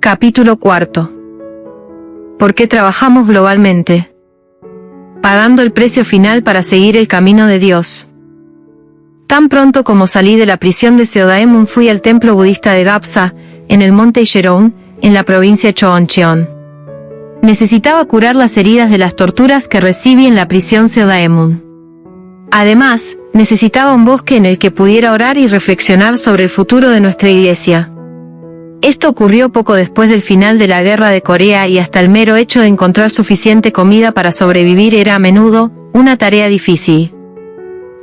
Capítulo 4. ¿Por qué trabajamos globalmente? Pagando el precio final para seguir el camino de Dios. Tan pronto como salí de la prisión de Seodaemun fui al templo budista de Gapsa, en el monte Icheon, en la provincia Chooncheon. Necesitaba curar las heridas de las torturas que recibí en la prisión Seodaemun. Además, necesitaba un bosque en el que pudiera orar y reflexionar sobre el futuro de nuestra iglesia. Esto ocurrió poco después del final de la Guerra de Corea y hasta el mero hecho de encontrar suficiente comida para sobrevivir era a menudo una tarea difícil.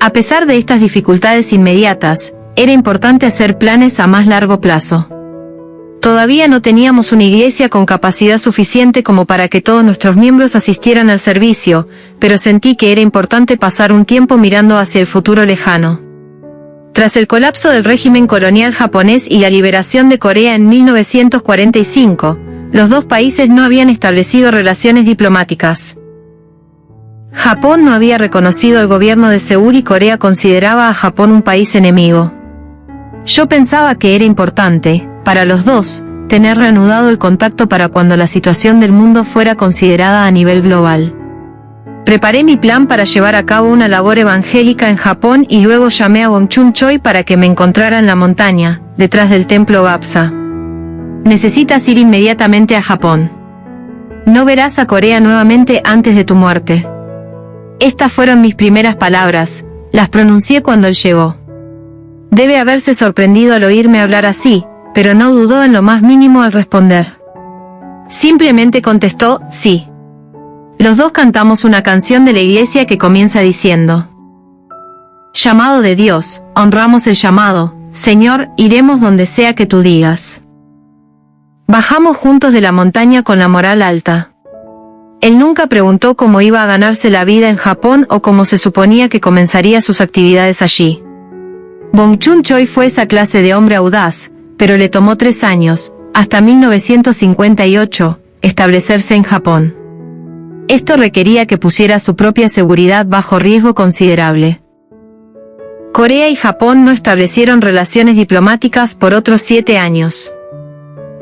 A pesar de estas dificultades inmediatas, era importante hacer planes a más largo plazo. Todavía no teníamos una iglesia con capacidad suficiente como para que todos nuestros miembros asistieran al servicio, pero sentí que era importante pasar un tiempo mirando hacia el futuro lejano. Tras el colapso del régimen colonial japonés y la liberación de Corea en 1945, los dos países no habían establecido relaciones diplomáticas. Japón no había reconocido el gobierno de Seúl y Corea consideraba a Japón un país enemigo. Yo pensaba que era importante, para los dos, tener reanudado el contacto para cuando la situación del mundo fuera considerada a nivel global. Preparé mi plan para llevar a cabo una labor evangélica en Japón y luego llamé a Bongchun Choi para que me encontrara en la montaña, detrás del templo Gapsa. Necesitas ir inmediatamente a Japón. No verás a Corea nuevamente antes de tu muerte. Estas fueron mis primeras palabras, las pronuncié cuando él llegó. Debe haberse sorprendido al oírme hablar así, pero no dudó en lo más mínimo al responder. Simplemente contestó, sí. Los dos cantamos una canción de la iglesia que comienza diciendo: Llamado de Dios, honramos el llamado, Señor, iremos donde sea que tú digas. Bajamos juntos de la montaña con la moral alta. Él nunca preguntó cómo iba a ganarse la vida en Japón o cómo se suponía que comenzaría sus actividades allí. Bongchun Choi fue esa clase de hombre audaz, pero le tomó 3 años, hasta 1958, establecerse en Japón. Esto requería que pusiera su propia seguridad bajo riesgo considerable. Corea y Japón no establecieron relaciones diplomáticas por otros 7 años.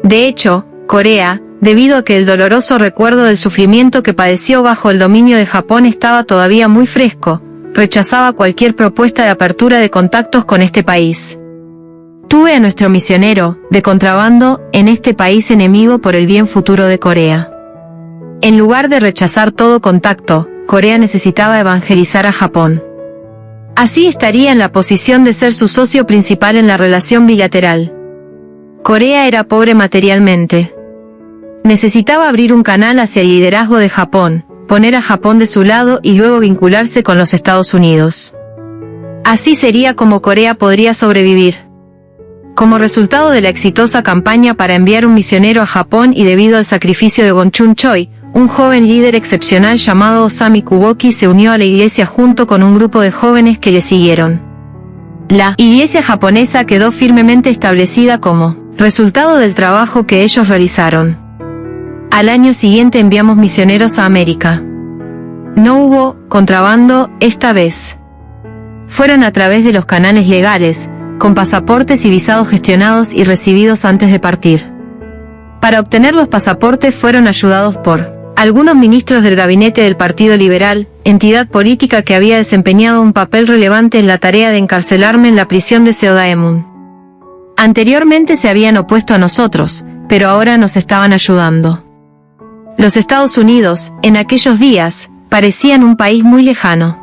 De hecho, Corea, debido a que el doloroso recuerdo del sufrimiento que padeció bajo el dominio de Japón estaba todavía muy fresco, rechazaba cualquier propuesta de apertura de contactos con este país. Tuve a nuestro misionero, de contrabando, en este país enemigo por el bien futuro de Corea. En lugar de rechazar todo contacto, Corea necesitaba evangelizar a Japón. Así estaría en la posición de ser su socio principal en la relación bilateral. Corea era pobre materialmente. Necesitaba abrir un canal hacia el liderazgo de Japón, poner a Japón de su lado y luego vincularse con los Estados Unidos. Así sería como Corea podría sobrevivir. Como resultado de la exitosa campaña para enviar un misionero a Japón y debido al sacrificio de Bongchun Choi, un joven líder excepcional llamado Osami Kuboki se unió a la iglesia junto con un grupo de jóvenes que le siguieron. La iglesia japonesa quedó firmemente establecida como resultado del trabajo que ellos realizaron. Al año siguiente enviamos misioneros a América. No hubo contrabando esta vez. Fueron a través de los canales legales, con pasaportes y visados gestionados y recibidos antes de partir. Para obtener los pasaportes fueron ayudados por algunos ministros del gabinete del Partido Liberal, entidad política que había desempeñado un papel relevante en la tarea de encarcelarme en la prisión de Seodaemun. Anteriormente se habían opuesto a nosotros, pero ahora nos estaban ayudando. Los Estados Unidos, en aquellos días, parecían un país muy lejano.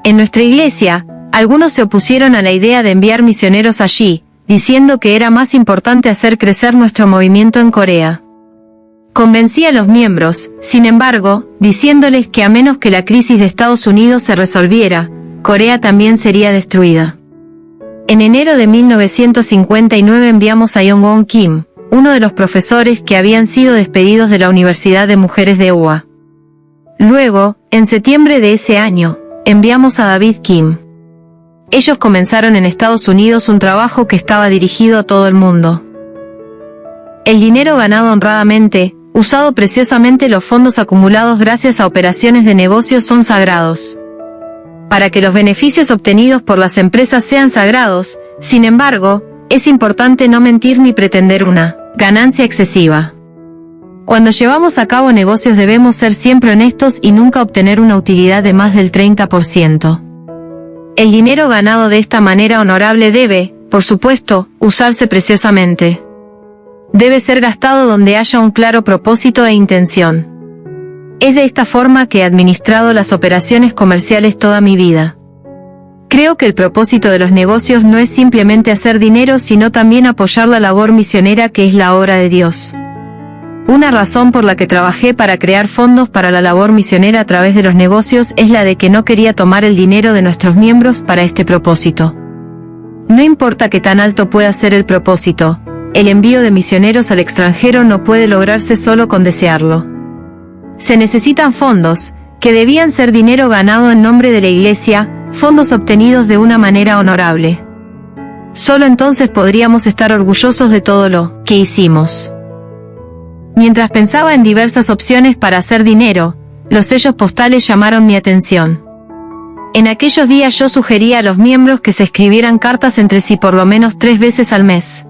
En nuestra iglesia, algunos se opusieron a la idea de enviar misioneros allí, diciendo que era más importante hacer crecer nuestro movimiento en Corea. Convencí a los miembros, sin embargo, diciéndoles que a menos que la crisis de Estados Unidos se resolviera, Corea también sería destruida. En enero de 1959 enviamos a Young-won Kim, uno de los profesores que habían sido despedidos de la Universidad de Mujeres de Ua. Luego, en septiembre de ese año, enviamos a David Kim. Ellos comenzaron en Estados Unidos un trabajo que estaba dirigido a todo el mundo. El dinero ganado honradamente, usado preciosamente, los fondos acumulados gracias a operaciones de negocios son sagrados. Para que los beneficios obtenidos por las empresas sean sagrados, sin embargo, es importante no mentir ni pretender una Ganancia excesiva. Cuando llevamos a cabo negocios debemos ser siempre honestos y nunca obtener una utilidad de más del 30%. El dinero ganado de esta manera honorable debe, por supuesto, usarse preciosamente. Debe ser gastado donde haya un claro propósito e intención. Es de esta forma que he administrado las operaciones comerciales toda mi vida. Creo que el propósito de los negocios no es simplemente hacer dinero, sino también apoyar la labor misionera que es la obra de Dios. Una razón por la que trabajé para crear fondos para la labor misionera a través de los negocios es la de que no quería tomar el dinero de nuestros miembros para este propósito. No importa qué tan alto pueda ser el propósito, el envío de misioneros al extranjero no puede lograrse solo con desearlo. Se necesitan fondos, que debían ser dinero ganado en nombre de la Iglesia, fondos obtenidos de una manera honorable. Solo entonces podríamos estar orgullosos de todo lo que hicimos. Mientras pensaba en diversas opciones para hacer dinero, los sellos postales llamaron mi atención. En aquellos días yo sugería a los miembros que se escribieran cartas entre sí por lo menos 3 veces al mes.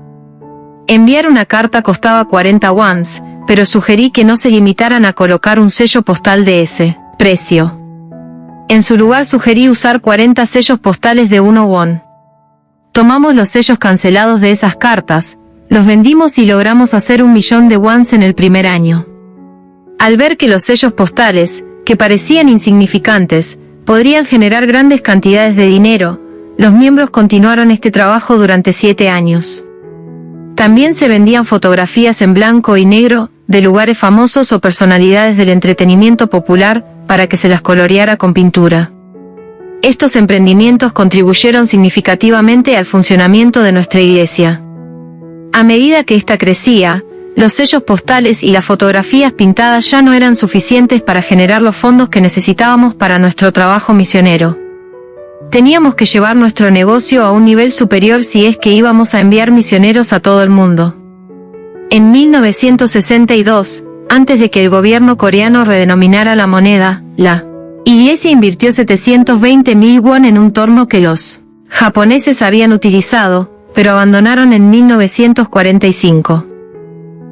Enviar una carta costaba 40 wons, pero sugerí que no se limitaran a colocar un sello postal de ese precio. En su lugar sugerí usar 40 sellos postales de 1 won. Tomamos los sellos cancelados de esas cartas, los vendimos y logramos hacer 1 millón de wons en el primer año. Al ver que los sellos postales, que parecían insignificantes, podrían generar grandes cantidades de dinero, los miembros continuaron este trabajo durante 7 años. También se vendían fotografías en blanco y negro, de lugares famosos o personalidades del entretenimiento popular, para que se las coloreara con pintura. Estos emprendimientos contribuyeron significativamente al funcionamiento de nuestra iglesia. A medida que ésta crecía, los sellos postales y las fotografías pintadas ya no eran suficientes para generar los fondos que necesitábamos para nuestro trabajo misionero. Teníamos que llevar nuestro negocio a un nivel superior si es que íbamos a enviar misioneros a todo el mundo. En 1962, antes de que el gobierno coreano redenominara la moneda, la Iglesia invirtió 720.000 won en un torno que los japoneses habían utilizado, pero abandonaron en 1945.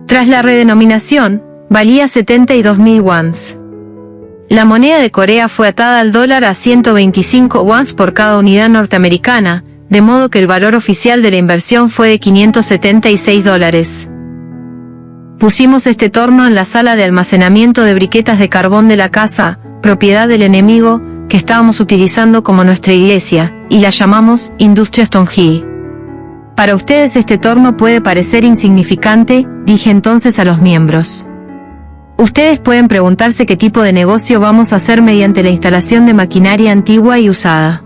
Tras la redenominación, valía 72.000 wons. La moneda de Corea fue atada al dólar a 125 wons por cada unidad norteamericana, de modo que el valor oficial de la inversión fue de $576. Pusimos este torno en la sala de almacenamiento de briquetas de carbón de la casa, propiedad del enemigo, que estábamos utilizando como nuestra iglesia, y la llamamos Industria Stonehill. Para ustedes este torno puede parecer insignificante, dije entonces a los miembros. Ustedes pueden preguntarse qué tipo de negocio vamos a hacer mediante la instalación de maquinaria antigua y usada.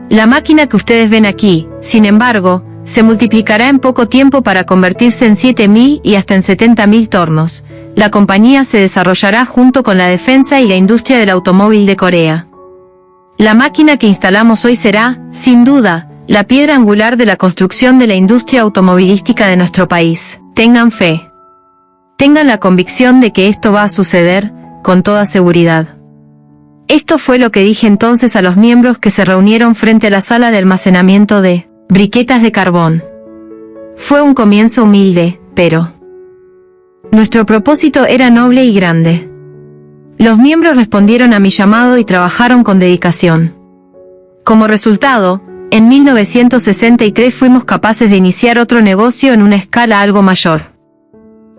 La máquina que ustedes ven aquí, sin embargo, se multiplicará en poco tiempo para convertirse en 7.000 y hasta en 70.000 tornos. La compañía se desarrollará junto con la defensa y la industria del automóvil de Corea. La máquina que instalamos hoy será, sin duda, la piedra angular de la construcción de la industria automovilística de nuestro país. Tengan fe. Tengan la convicción de que esto va a suceder, con toda seguridad. Esto fue lo que dije entonces a los miembros que se reunieron frente a la sala de almacenamiento de briquetas de carbón. Fue un comienzo humilde, pero nuestro propósito era noble y grande. Los miembros respondieron a mi llamado y trabajaron con dedicación. Como resultado, en 1963 fuimos capaces de iniciar otro negocio en una escala algo mayor.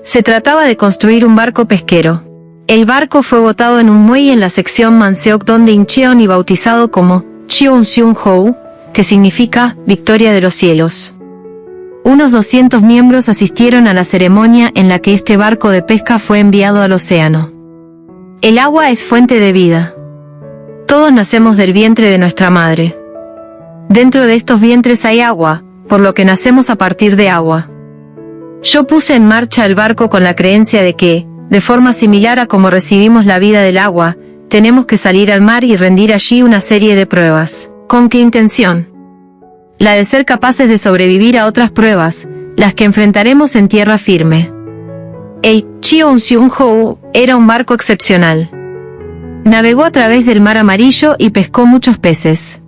Se trataba de construir un barco pesquero. El barco fue botado en un muelle en la sección Manseok-don de Incheon y bautizado como Cheonseung-ho, que significa Victoria de los Cielos. Unos 200 miembros asistieron a la ceremonia en la que este barco de pesca fue enviado al océano. El agua es fuente de vida. Todos nacemos del vientre de nuestra madre. Dentro de estos vientres hay agua, por lo que nacemos a partir de agua. Yo puse en marcha el barco con la creencia de que, de forma similar a como recibimos la vida del agua, tenemos que salir al mar y rendir allí una serie de pruebas. ¿Con qué intención? La de ser capaces de sobrevivir a otras pruebas, las que enfrentaremos en tierra firme. El Cheonseung-ho era un barco excepcional. Navegó a través del mar amarillo y pescó muchos peces.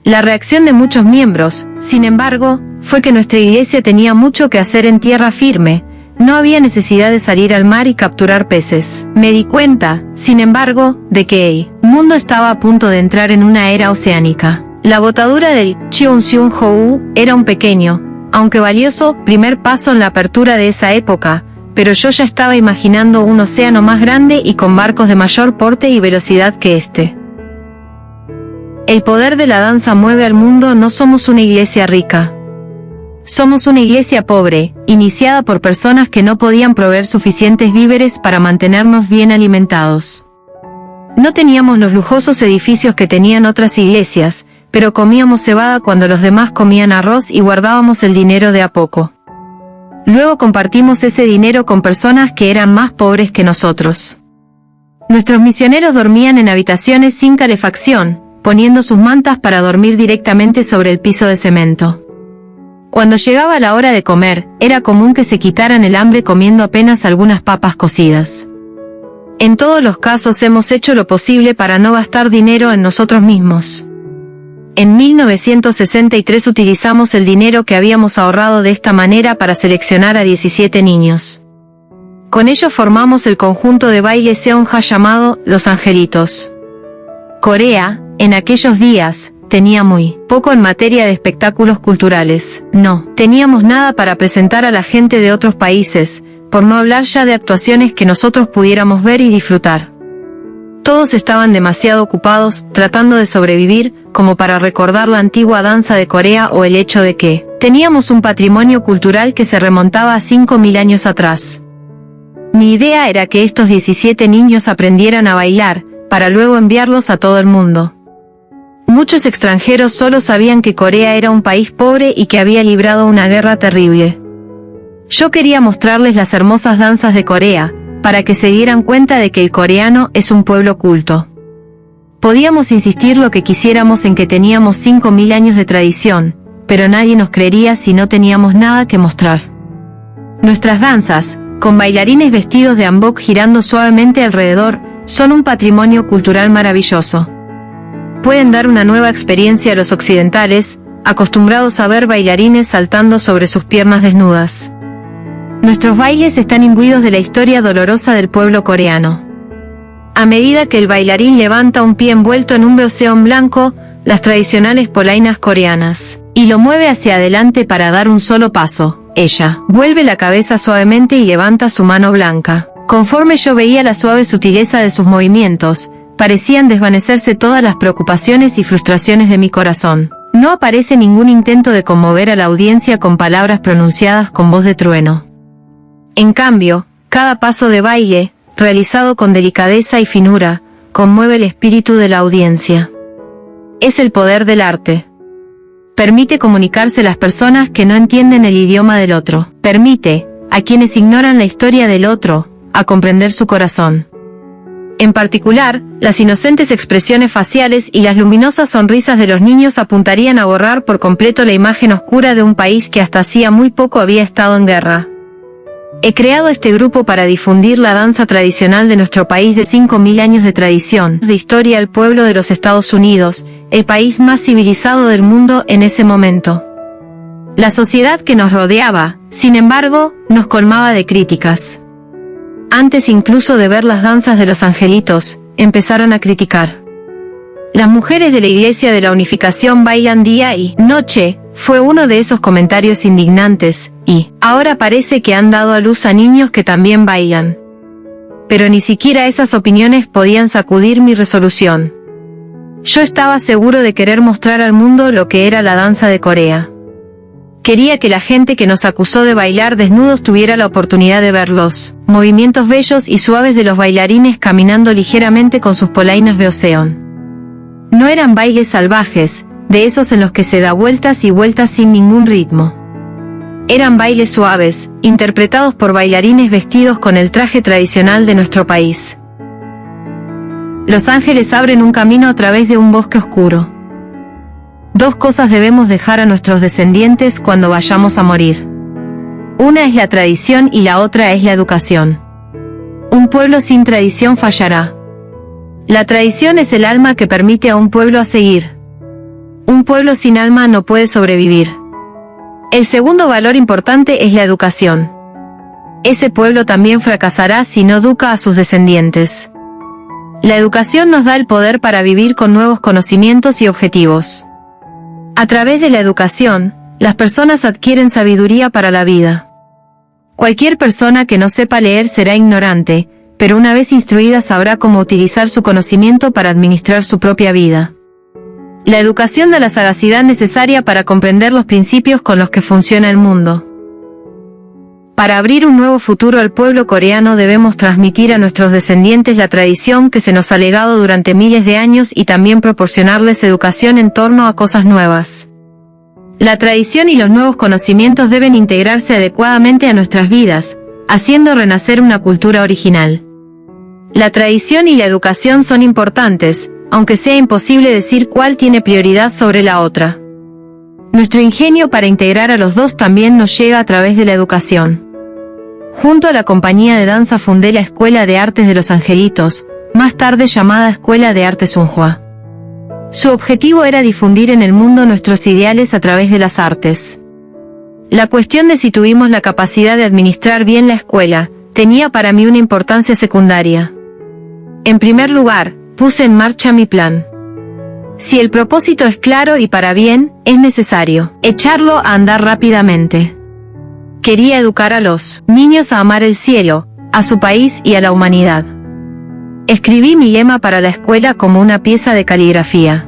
La reacción de muchos miembros, sin embargo, fue que nuestra iglesia tenía mucho que hacer en tierra firme. No había necesidad de salir al mar y capturar peces. Me di cuenta, sin embargo, de que el mundo estaba a punto de entrar en una era oceánica. La botadura del Cheonseong-hou era un pequeño, aunque valioso, primer paso en la apertura de esa época, pero yo ya estaba imaginando un océano más grande y con barcos de mayor porte y velocidad que este. El poder de la danza mueve al mundo. No somos una iglesia rica. Somos una iglesia pobre, iniciada por personas que no podían proveer suficientes víveres para mantenernos bien alimentados. No teníamos los lujosos edificios que tenían otras iglesias, pero comíamos cebada cuando los demás comían arroz y guardábamos el dinero de a poco. Luego compartimos ese dinero con personas que eran más pobres que nosotros. Nuestros misioneros dormían en habitaciones sin calefacción, poniendo sus mantas para dormir directamente sobre el piso de cemento. Cuando llegaba la hora de comer, era común que se quitaran el hambre comiendo apenas algunas papas cocidas. En todos los casos hemos hecho lo posible para no gastar dinero en nosotros mismos. En 1963 utilizamos el dinero que habíamos ahorrado de esta manera para seleccionar a 17 niños. Con ellos formamos el conjunto de baile Seonja llamado Los Angelitos. Corea, en aquellos días, tenía muy poco en materia de espectáculos culturales. No teníamos nada para presentar a la gente de otros países, por no hablar ya de actuaciones que nosotros pudiéramos ver y disfrutar. Todos estaban demasiado ocupados, tratando de sobrevivir, como para recordar la antigua danza de Corea o el hecho de que teníamos un patrimonio cultural que se remontaba a 5000 años atrás. Mi idea era que estos 17 niños aprendieran a bailar, para luego enviarlos a todo el mundo. Muchos extranjeros solo sabían que Corea era un país pobre y que había librado una guerra terrible. Yo quería mostrarles las hermosas danzas de Corea, para que se dieran cuenta de que el coreano es un pueblo culto. Podíamos insistir lo que quisiéramos en que teníamos 5000 años de tradición, pero nadie nos creería si no teníamos nada que mostrar. Nuestras danzas, con bailarines vestidos de hanbok girando suavemente alrededor, son un patrimonio cultural maravilloso. Pueden dar una nueva experiencia a los occidentales, acostumbrados a ver bailarines saltando sobre sus piernas desnudas. Nuestros bailes están imbuidos de la historia dolorosa del pueblo coreano. A medida que el bailarín levanta un pie envuelto en un beoseon blanco, las tradicionales polainas coreanas, y lo mueve hacia adelante para dar un solo paso, ella vuelve la cabeza suavemente y levanta su mano blanca. Conforme yo veía la suave sutileza de sus movimientos, parecían desvanecerse todas las preocupaciones y frustraciones de mi corazón. No aparece ningún intento de conmover a la audiencia con palabras pronunciadas con voz de trueno. En cambio, cada paso de baile, realizado con delicadeza y finura, conmueve el espíritu de la audiencia. Es el poder del arte. Permite comunicarse a las personas que no entienden el idioma del otro. Permite, a quienes ignoran la historia del otro, a comprender su corazón. En particular, las inocentes expresiones faciales y las luminosas sonrisas de los niños apuntarían a borrar por completo la imagen oscura de un país que hasta hacía muy poco había estado en guerra. He creado este grupo para difundir la danza tradicional de nuestro país de 5000 años de tradición, de historia al pueblo de los Estados Unidos, el país más civilizado del mundo en ese momento. La sociedad que nos rodeaba, sin embargo, nos colmaba de críticas. Antes incluso de ver las danzas de los angelitos, empezaron a criticar. Las mujeres de la Iglesia de la Unificación bailan día y noche, fue uno de esos comentarios indignantes, y ahora parece que han dado a luz a niños que también bailan. Pero ni siquiera esas opiniones podían sacudir mi resolución. Yo estaba seguro de querer mostrar al mundo lo que era la danza de Corea. Quería que la gente que nos acusó de bailar desnudos tuviera la oportunidad de ver los movimientos bellos y suaves de los bailarines caminando ligeramente con sus polainas beoseon. No eran bailes salvajes, de esos en los que se da vueltas y vueltas sin ningún ritmo. Eran bailes suaves, interpretados por bailarines vestidos con el traje tradicional de nuestro país. Los ángeles abren un camino a través de un bosque oscuro. Dos cosas debemos dejar a nuestros descendientes cuando vayamos a morir. Una es la tradición y la otra es la educación. Un pueblo sin tradición fallará. La tradición es el alma que permite a un pueblo a seguir. Un pueblo sin alma no puede sobrevivir. El segundo valor importante es la educación. Ese pueblo también fracasará si no educa a sus descendientes. La educación nos da el poder para vivir con nuevos conocimientos y objetivos. A través de la educación, las personas adquieren sabiduría para la vida. Cualquier persona que no sepa leer será ignorante, pero una vez instruida sabrá cómo utilizar su conocimiento para administrar su propia vida. La educación da la sagacidad necesaria para comprender los principios con los que funciona el mundo. Para abrir un nuevo futuro al pueblo coreano debemos transmitir a nuestros descendientes la tradición que se nos ha legado durante miles de años y también proporcionarles educación en torno a cosas nuevas. La tradición y los nuevos conocimientos deben integrarse adecuadamente a nuestras vidas, haciendo renacer una cultura original. La tradición y la educación son importantes, aunque sea imposible decir cuál tiene prioridad sobre la otra. Nuestro ingenio para integrar a los dos también nos llega a través de la educación. Junto a la compañía de danza fundé la Escuela de Artes de los Angelitos, más tarde llamada Escuela de Arte Sunhwa. Su objetivo era difundir en el mundo nuestros ideales a través de las artes. La cuestión de si tuvimos la capacidad de administrar bien la escuela, tenía para mí una importancia secundaria. En primer lugar, puse en marcha mi plan. Si el propósito es claro y para bien, es necesario echarlo a andar rápidamente. Quería educar a los niños a amar el cielo, a su país y a la humanidad. Escribí mi lema para la escuela como una pieza de caligrafía.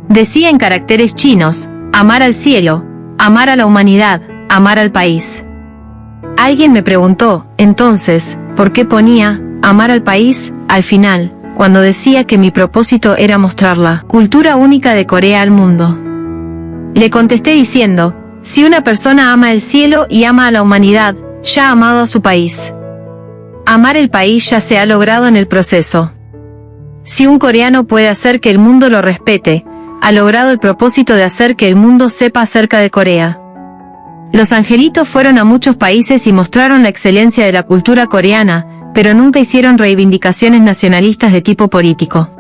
Decía en caracteres chinos, amar al cielo, amar a la humanidad, amar al país. Alguien me preguntó, entonces, ¿por qué ponía amar al país al final, cuando decía que mi propósito era mostrar la cultura única de Corea al mundo? Le contesté diciendo, si una persona ama el cielo y ama a la humanidad, ya ha amado a su país. Amar el país ya se ha logrado en el proceso. Si un coreano puede hacer que el mundo lo respete, ha logrado el propósito de hacer que el mundo sepa acerca de Corea. Los angelitos fueron a muchos países y mostraron la excelencia de la cultura coreana, pero nunca hicieron reivindicaciones nacionalistas de tipo político.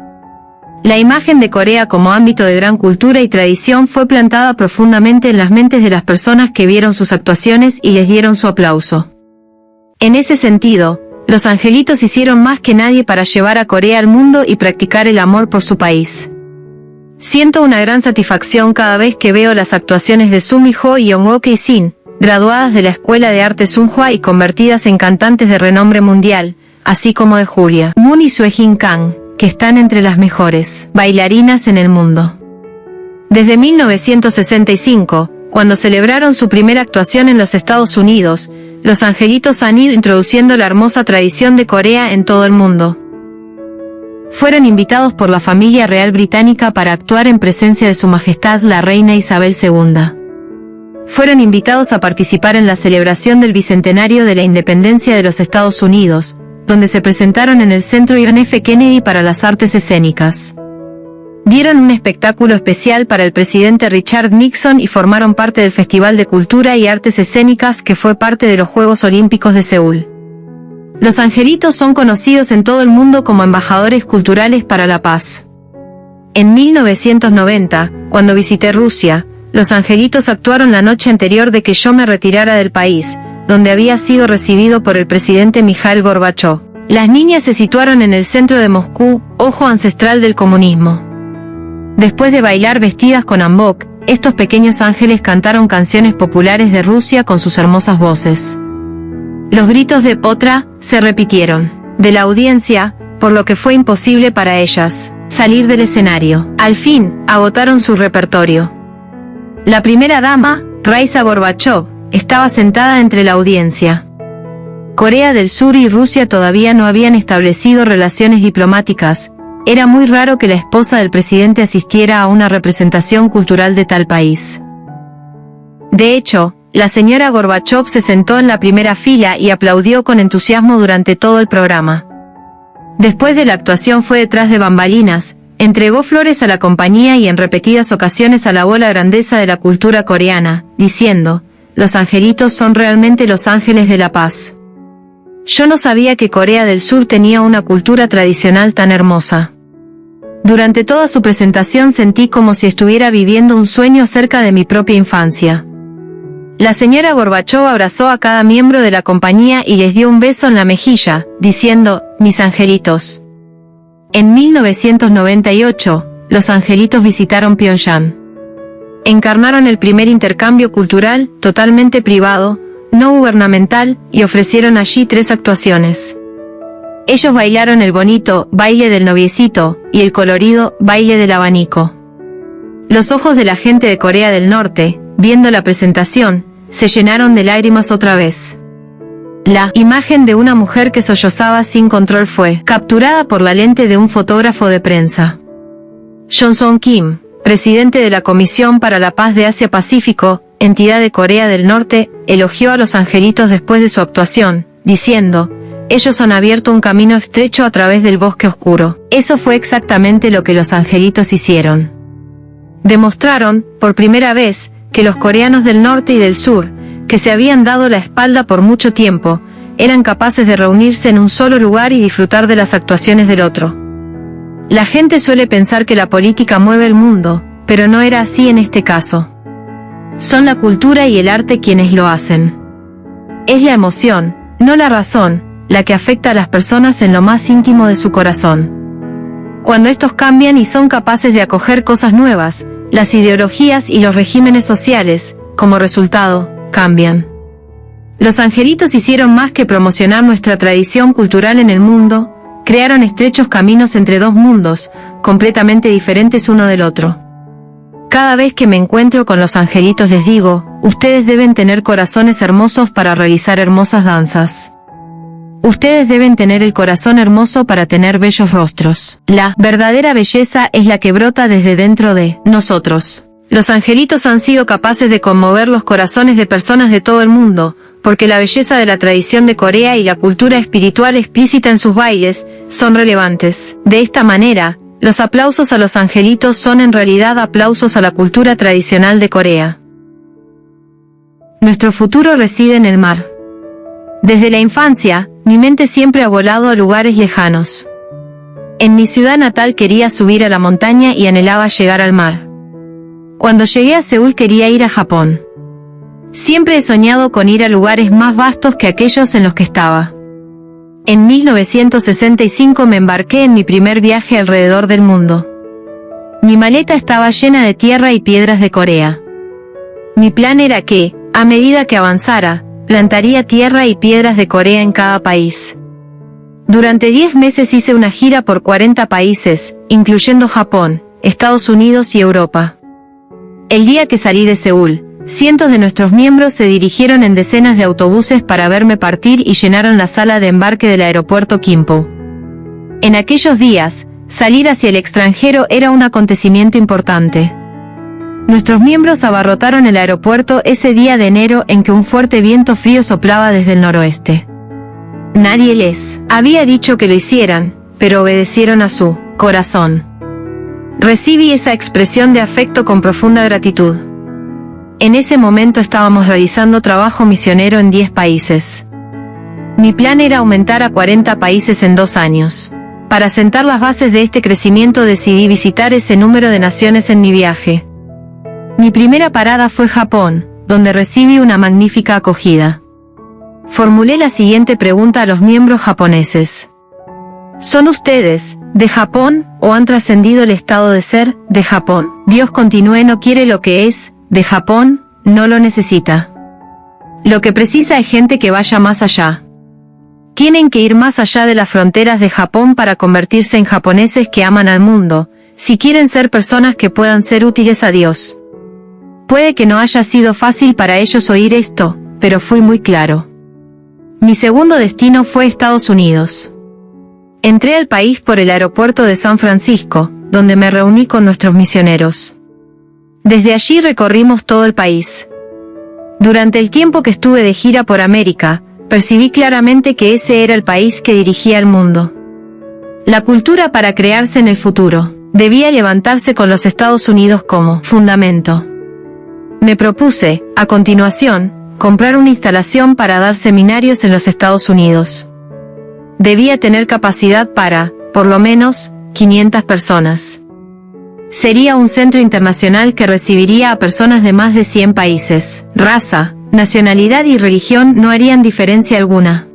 La imagen de Corea como ámbito de gran cultura y tradición fue plantada profundamente en las mentes de las personas que vieron sus actuaciones y les dieron su aplauso. En ese sentido, los angelitos hicieron más que nadie para llevar a Corea al mundo y practicar el amor por su país. Siento una gran satisfacción cada vez que veo las actuaciones de Sumi Ho y Young-woo Kei-sin, graduadas de la Escuela de Arte Sunhwa y convertidas en cantantes de renombre mundial, así como de Julia Moon y Sue-jin Kang, que están entre las mejores bailarinas en el mundo. Desde 1965, cuando celebraron su primera actuación en los Estados Unidos, los angelitos han ido introduciendo la hermosa tradición de Corea en todo el mundo. Fueron invitados por la familia real británica para actuar en presencia de Su Majestad la Reina Isabel II. Fueron invitados a participar en la celebración del bicentenario de la independencia de los Estados Unidos, donde se presentaron en el Centro John F. Kennedy para las Artes Escénicas. Dieron un espectáculo especial para el presidente Richard Nixon y formaron parte del Festival de Cultura y Artes Escénicas que fue parte de los Juegos Olímpicos de Seúl. Los angelitos son conocidos en todo el mundo como embajadores culturales para la paz. En 1990, cuando visité Rusia, los angelitos actuaron la noche anterior de que yo me retirara del país, donde había sido recibido por el presidente Mikhail Gorbachev. Las niñas se situaron en el centro de Moscú, ojo ancestral del comunismo. Después de bailar vestidas con hanbok, estos pequeños ángeles cantaron canciones populares de Rusia con sus hermosas voces. Los gritos de Potra se repitieron de la audiencia, por lo que fue imposible para ellas salir del escenario. Al fin, agotaron su repertorio. La primera dama, Raisa Gorbachev, estaba sentada entre la audiencia. Corea del Sur y Rusia todavía no habían establecido relaciones diplomáticas. Era muy raro que la esposa del presidente asistiera a una representación cultural de tal país. De hecho, la señora Gorbachev se sentó en la primera fila y aplaudió con entusiasmo durante todo el programa. Después de la actuación fue detrás de bambalinas, entregó flores a la compañía y en repetidas ocasiones alabó la grandeza de la cultura coreana, diciendo, «Los angelitos son realmente los ángeles de la paz». Yo no sabía que Corea del Sur tenía una cultura tradicional tan hermosa. Durante toda su presentación sentí como si estuviera viviendo un sueño acerca de mi propia infancia. La señora Gorbachov abrazó a cada miembro de la compañía y les dio un beso en la mejilla, diciendo, «Mis angelitos». En 1998, los angelitos visitaron Pyongyang. Encarnaron el primer intercambio cultural, totalmente privado, no gubernamental, y ofrecieron allí 3 actuaciones. Ellos bailaron el bonito baile del noviecito y el colorido baile del abanico. Los ojos de la gente de Corea del Norte, viendo la presentación, se llenaron de lágrimas otra vez. La imagen de una mujer que sollozaba sin control fue capturada por la lente de un fotógrafo de prensa. Johnson Kim, presidente de la Comisión para la Paz de Asia-Pacífico, entidad de Corea del Norte, elogió a los angelitos después de su actuación, diciendo, «Ellos han abierto un camino estrecho a través del bosque oscuro». Eso fue exactamente lo que los angelitos hicieron. Demostraron, por primera vez, que los coreanos del norte y del sur, que se habían dado la espalda por mucho tiempo, eran capaces de reunirse en un solo lugar y disfrutar de las actuaciones del otro. La gente suele pensar que la política mueve el mundo, pero no era así en este caso. Son la cultura y el arte quienes lo hacen. Es la emoción, no la razón, la que afecta a las personas en lo más íntimo de su corazón. Cuando estos cambian y son capaces de acoger cosas nuevas, las ideologías y los regímenes sociales, como resultado, cambian. Los angelitos hicieron más que promocionar nuestra tradición cultural en el mundo, crearon estrechos caminos entre 2 mundos, completamente diferentes uno del otro. Cada vez que me encuentro con los angelitos les digo, ustedes deben tener corazones hermosos para realizar hermosas danzas. Ustedes deben tener el corazón hermoso para tener bellos rostros. La verdadera belleza es la que brota desde dentro de nosotros. Los angelitos han sido capaces de conmover los corazones de personas de todo el mundo, porque la belleza de la tradición de Corea y la cultura espiritual explícita en sus bailes son relevantes. De esta manera, los aplausos a los angelitos son en realidad aplausos a la cultura tradicional de Corea. Nuestro futuro reside en el mar. Desde la infancia, mi mente siempre ha volado a lugares lejanos. En mi ciudad natal quería subir a la montaña y anhelaba llegar al mar. Cuando llegué a Seúl quería ir a Japón. Siempre he soñado con ir a lugares más vastos que aquellos en los que estaba. En 1965 me embarqué en mi primer viaje alrededor del mundo. Mi maleta estaba llena de tierra y piedras de Corea. Mi plan era que, a medida que avanzara, plantaría tierra y piedras de Corea en cada país. Durante 10 meses hice una gira por 40 países, incluyendo Japón, Estados Unidos y Europa. El día que salí de Seúl, cientos de nuestros miembros se dirigieron en decenas de autobuses para verme partir y llenaron la sala de embarque del aeropuerto Gimpo. En aquellos días, salir hacia el extranjero era un acontecimiento importante. Nuestros miembros abarrotaron el aeropuerto ese día de enero en que un fuerte viento frío soplaba desde el noroeste. Nadie les había dicho que lo hicieran, pero obedecieron a su corazón. Recibí esa expresión de afecto con profunda gratitud. En ese momento estábamos realizando trabajo misionero en 10 países. Mi plan era aumentar a 40 países en 2 años. Para sentar las bases de este crecimiento decidí visitar ese número de naciones en mi viaje. Mi primera parada fue Japón, donde recibí una magnífica acogida. Formulé la siguiente pregunta a los miembros japoneses. ¿Son ustedes, de Japón, o han trascendido el estado de ser, de Japón? Dios continúe no quiere lo que es, de Japón, no lo necesita. Lo que precisa es gente que vaya más allá. Tienen que ir más allá de las fronteras de Japón para convertirse en japoneses que aman al mundo, si quieren ser personas que puedan ser útiles a Dios. Puede que no haya sido fácil para ellos oír esto, pero fui muy claro. Mi segundo destino fue Estados Unidos. Entré al país por el aeropuerto de San Francisco, donde me reuní con nuestros misioneros. Desde allí recorrimos todo el país. Durante el tiempo que estuve de gira por América, percibí claramente que ese era el país que dirigía al mundo. La cultura para crearse en el futuro debía levantarse con los Estados Unidos como fundamento. Me propuse, a continuación, comprar una instalación para dar seminarios en los Estados Unidos. Debía tener capacidad para, por lo menos, 500 personas. Sería un centro internacional que recibiría a personas de más de 100 países, raza, nacionalidad y religión no harían diferencia alguna.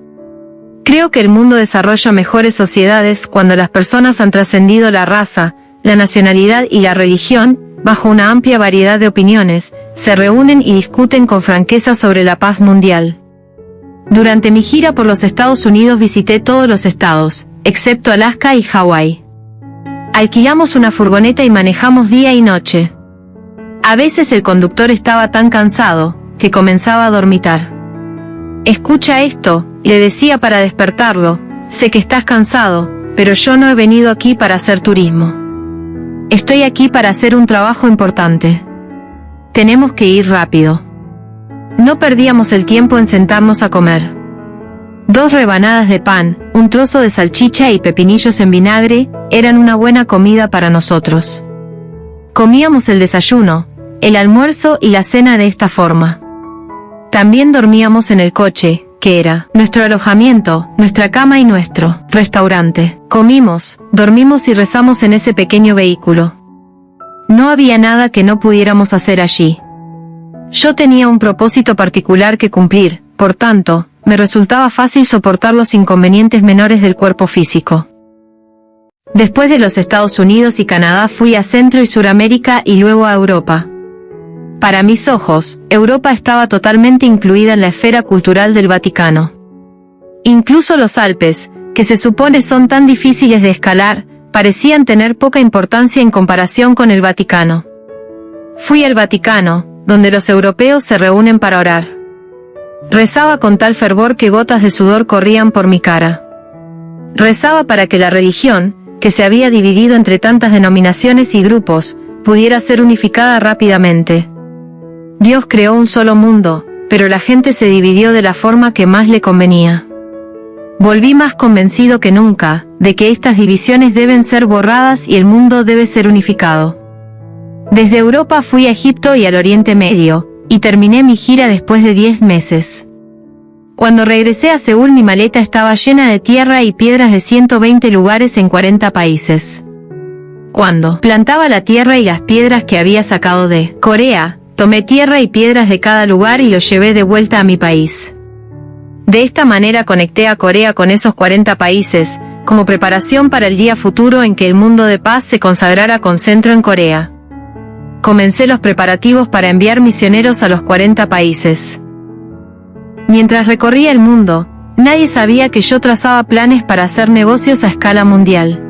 Creo que el mundo desarrolla mejores sociedades cuando las personas han trascendido la raza, la nacionalidad y la religión, bajo una amplia variedad de opiniones, se reúnen y discuten con franqueza sobre la paz mundial. Durante mi gira por los Estados Unidos visité todos los estados, excepto Alaska y Hawái. Alquilamos una furgoneta y manejamos día y noche. A veces el conductor estaba tan cansado, que comenzaba a dormitar. «Escucha esto», le decía para despertarlo, «sé que estás cansado, pero yo no he venido aquí para hacer turismo. Estoy aquí para hacer un trabajo importante. Tenemos que ir rápido». No perdíamos el tiempo en sentarnos a comer. 2 rebanadas de pan, un trozo de salchicha y pepinillos en vinagre, eran una buena comida para nosotros. Comíamos el desayuno, el almuerzo y la cena de esta forma. También dormíamos en el coche, que era nuestro alojamiento, nuestra cama y nuestro restaurante. Comimos, dormimos y rezamos en ese pequeño vehículo. No había nada que no pudiéramos hacer allí. Yo tenía un propósito particular que cumplir, por tanto, me resultaba fácil soportar los inconvenientes menores del cuerpo físico. Después de los Estados Unidos y Canadá fui a Centro y Suramérica y luego a Europa. Para mis ojos, Europa estaba totalmente incluida en la esfera cultural del Vaticano. Incluso los Alpes, que se supone son tan difíciles de escalar, parecían tener poca importancia en comparación con el Vaticano. Fui al Vaticano, donde los europeos se reúnen para orar. Rezaba con tal fervor que gotas de sudor corrían por mi cara. Rezaba para que la religión, que se había dividido entre tantas denominaciones y grupos, pudiera ser unificada rápidamente. Dios creó un solo mundo, pero la gente se dividió de la forma que más le convenía. Volví más convencido que nunca, de que estas divisiones deben ser borradas y el mundo debe ser unificado. Desde Europa fui a Egipto y al Oriente Medio, y terminé mi gira después de 10 meses. Cuando regresé a Seúl mi maleta estaba llena de tierra y piedras de 120 lugares en 40 países. Cuando plantaba la tierra y las piedras que había sacado de Corea, tomé tierra y piedras de cada lugar y los llevé de vuelta a mi país. De esta manera conecté a Corea con esos 40 países, como preparación para el día futuro en que el mundo de paz se consagrara con centro en Corea. Comencé los preparativos para enviar misioneros a los 40 países. Mientras recorría el mundo, nadie sabía que yo trazaba planes para hacer negocios a escala mundial.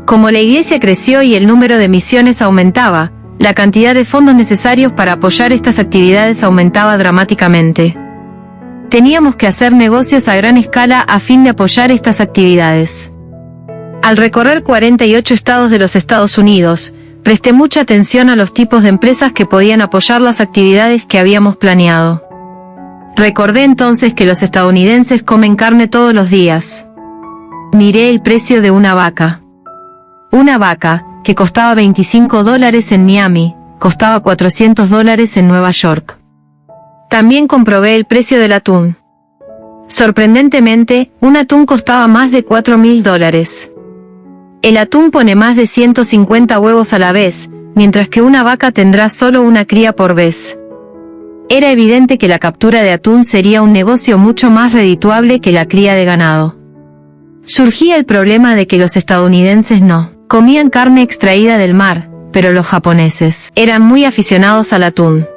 Como la iglesia creció y el número de misiones aumentaba, la cantidad de fondos necesarios para apoyar estas actividades aumentaba dramáticamente. Teníamos que hacer negocios a gran escala a fin de apoyar estas actividades. Al recorrer 48 estados de los Estados Unidos, presté mucha atención a los tipos de empresas que podían apoyar las actividades que habíamos planeado. Recordé entonces que los estadounidenses comen carne todos los días. Miré el precio de una vaca. Una vaca, que costaba $25 en Miami, costaba $400 en Nueva York. También comprobé el precio del atún. Sorprendentemente, un atún costaba más de $4.000. El atún pone más de 150 huevos a la vez, mientras que una vaca tendrá solo una cría por vez. Era evidente que la captura de atún sería un negocio mucho más redituable que la cría de ganado. Surgía el problema de que los estadounidenses no comían carne extraída del mar, pero los japoneses eran muy aficionados al atún.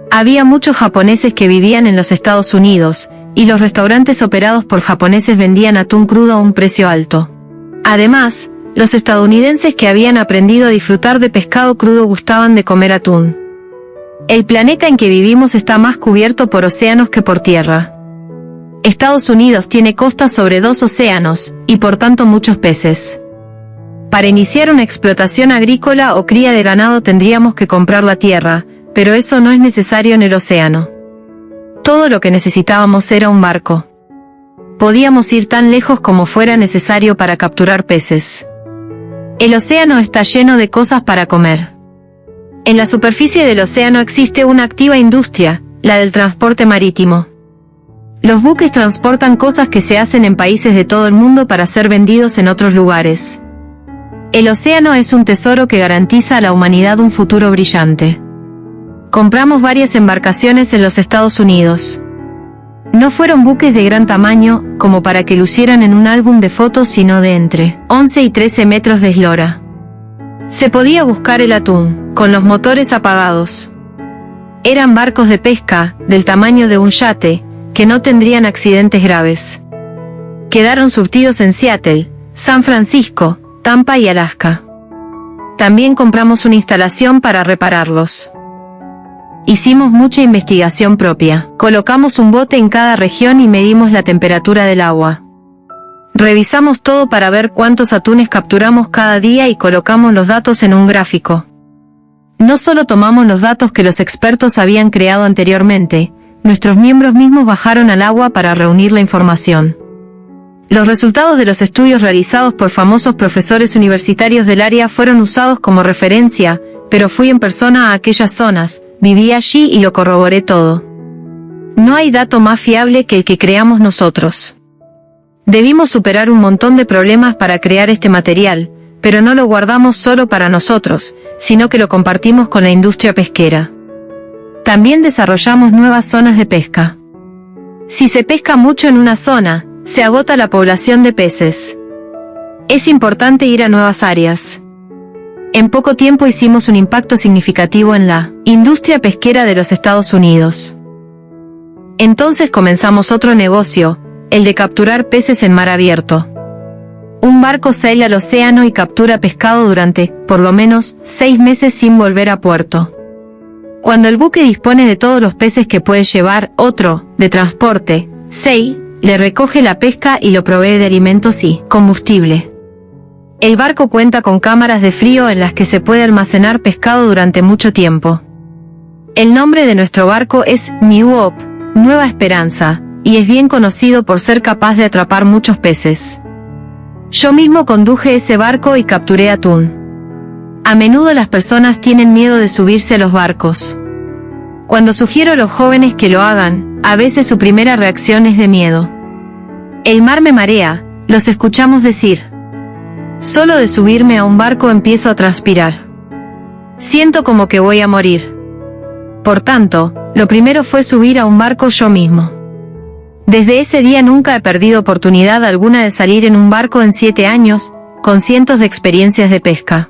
Había muchos japoneses que vivían en los Estados Unidos, y los restaurantes operados por japoneses vendían atún crudo a un precio alto. Además, los estadounidenses que habían aprendido a disfrutar de pescado crudo gustaban de comer atún. El planeta en que vivimos está más cubierto por océanos que por tierra. Estados Unidos tiene costas sobre 2 océanos, y por tanto muchos peces. Para iniciar una explotación agrícola o cría de ganado tendríamos que comprar la tierra, pero eso no es necesario en el océano. Todo lo que necesitábamos era un barco. Podíamos ir tan lejos como fuera necesario para capturar peces. El océano está lleno de cosas para comer. En la superficie del océano existe una activa industria, la del transporte marítimo. Los buques transportan cosas que se hacen en países de todo el mundo para ser vendidos en otros lugares. El océano es un tesoro que garantiza a la humanidad un futuro brillante. Compramos varias embarcaciones en los Estados Unidos. No fueron buques de gran tamaño, como para que lucieran en un álbum de fotos, sino de entre 11 y 13 metros de eslora. Se podía buscar el atún, con los motores apagados. Eran barcos de pesca, del tamaño de un yate, que no tendrían accidentes graves. Quedaron surtidos en Seattle, San Francisco, Tampa y Alaska. También compramos una instalación para repararlos. Hicimos mucha investigación propia. Colocamos un bote en cada región y medimos la temperatura del agua. Revisamos todo para ver cuántos atunes capturamos cada día y colocamos los datos en un gráfico. No solo tomamos los datos que los expertos habían creado anteriormente, nuestros miembros mismos bajaron al agua para reunir la información. Los resultados de los estudios realizados por famosos profesores universitarios del área fueron usados como referencia, pero fui en persona a aquellas zonas, viví allí y lo corroboré todo. No hay dato más fiable que el que creamos nosotros. Debimos superar un montón de problemas para crear este material, pero no lo guardamos solo para nosotros, sino que lo compartimos con la industria pesquera. También desarrollamos nuevas zonas de pesca. Si se pesca mucho en una zona, se agota la población de peces. Es importante ir a nuevas áreas. En poco tiempo hicimos un impacto significativo en la industria pesquera de los Estados Unidos. Entonces comenzamos otro negocio, el de capturar peces en mar abierto. Un barco sale al océano y captura pescado durante, por lo menos, 6 meses sin volver a puerto. Cuando el buque dispone de todos los peces que puede llevar, otro, de transporte, SEI, le recoge la pesca y lo provee de alimentos y combustible. El barco cuenta con cámaras de frío en las que se puede almacenar pescado durante mucho tiempo. El nombre de nuestro barco es New Hope, Nueva Esperanza, y es bien conocido por ser capaz de atrapar muchos peces. Yo mismo conduje ese barco y capturé atún. A menudo las personas tienen miedo de subirse a los barcos. Cuando sugiero a los jóvenes que lo hagan, a veces su primera reacción es de miedo. El mar me marea, los escuchamos decir. Solo de subirme a un barco empiezo a transpirar. Siento como que voy a morir. Por tanto, lo primero fue subir a un barco yo mismo. Desde ese día nunca he perdido oportunidad alguna de salir en un barco en 7 años, con cientos de experiencias de pesca.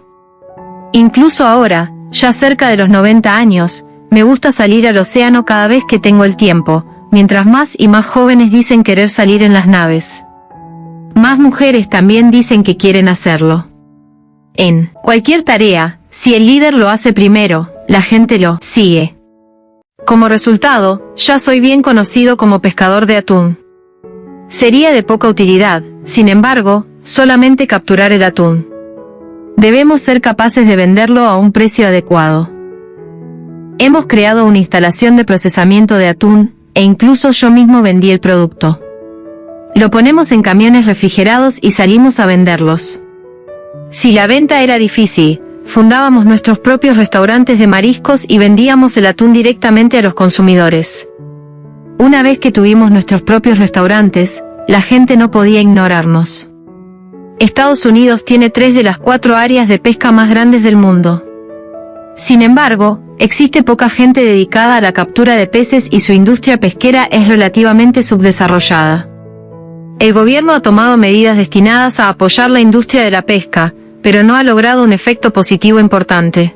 Incluso ahora, ya cerca de los 90 años, me gusta salir al océano cada vez que tengo el tiempo, mientras más y más jóvenes dicen querer salir en las naves. Más mujeres también dicen que quieren hacerlo. En cualquier tarea, si el líder lo hace primero, la gente lo sigue. Como resultado, ya soy bien conocido como pescador de atún. Sería de poca utilidad, sin embargo, solamente capturar el atún. Debemos ser capaces de venderlo a un precio adecuado. Hemos creado una instalación de procesamiento de atún, e incluso yo mismo vendí el producto. Lo ponemos en camiones refrigerados y salimos a venderlos. Si la venta era difícil, fundábamos nuestros propios restaurantes de mariscos y vendíamos el atún directamente a los consumidores. Una vez que tuvimos nuestros propios restaurantes, la gente no podía ignorarnos. Estados Unidos tiene 3 de las 4 áreas de pesca más grandes del mundo. Sin embargo, existe poca gente dedicada a la captura de peces y su industria pesquera es relativamente subdesarrollada. El gobierno ha tomado medidas destinadas a apoyar la industria de la pesca, pero no ha logrado un efecto positivo importante.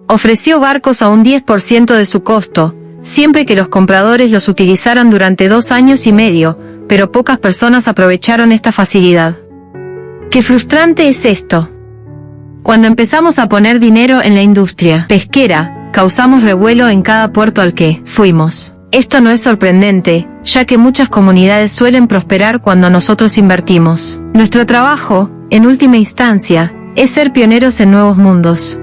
Ofreció barcos a un 10% de su costo, siempre que los compradores los utilizaran durante 2 años y medio, pero pocas personas aprovecharon esta facilidad. ¡Qué frustrante es esto! Cuando empezamos a poner dinero en la industria pesquera, causamos revuelo en cada puerto al que fuimos. Esto no es sorprendente, ya que muchas comunidades suelen prosperar cuando nosotros invertimos. Nuestro trabajo, en última instancia, es ser pioneros en nuevos mundos.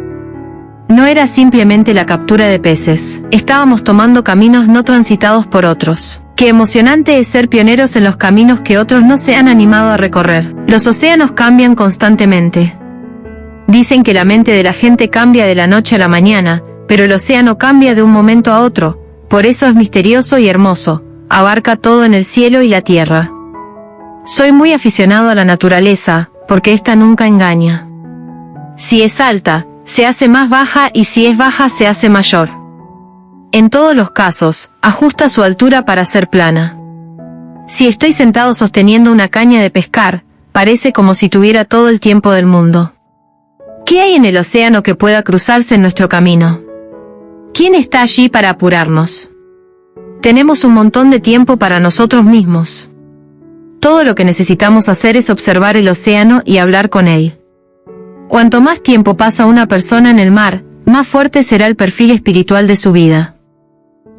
No era simplemente la captura de peces, estábamos tomando caminos no transitados por otros. Qué emocionante es ser pioneros en los caminos que otros no se han animado a recorrer. Los océanos cambian constantemente. Dicen que la mente de la gente cambia de la noche a la mañana, pero el océano cambia de un momento a otro. Por eso es misterioso y hermoso, abarca todo en el cielo y la tierra. Soy muy aficionado a la naturaleza, porque esta nunca engaña. Si es alta, se hace más baja y si es baja se hace mayor. En todos los casos, ajusta su altura para ser plana. Si estoy sentado sosteniendo una caña de pescar, parece como si tuviera todo el tiempo del mundo. ¿Qué hay en el océano que pueda cruzarse en nuestro camino? ¿Quién está allí para apurarnos? Tenemos un montón de tiempo para nosotros mismos. Todo lo que necesitamos hacer es observar el océano y hablar con él. Cuanto más tiempo pasa una persona en el mar, más fuerte será el perfil espiritual de su vida.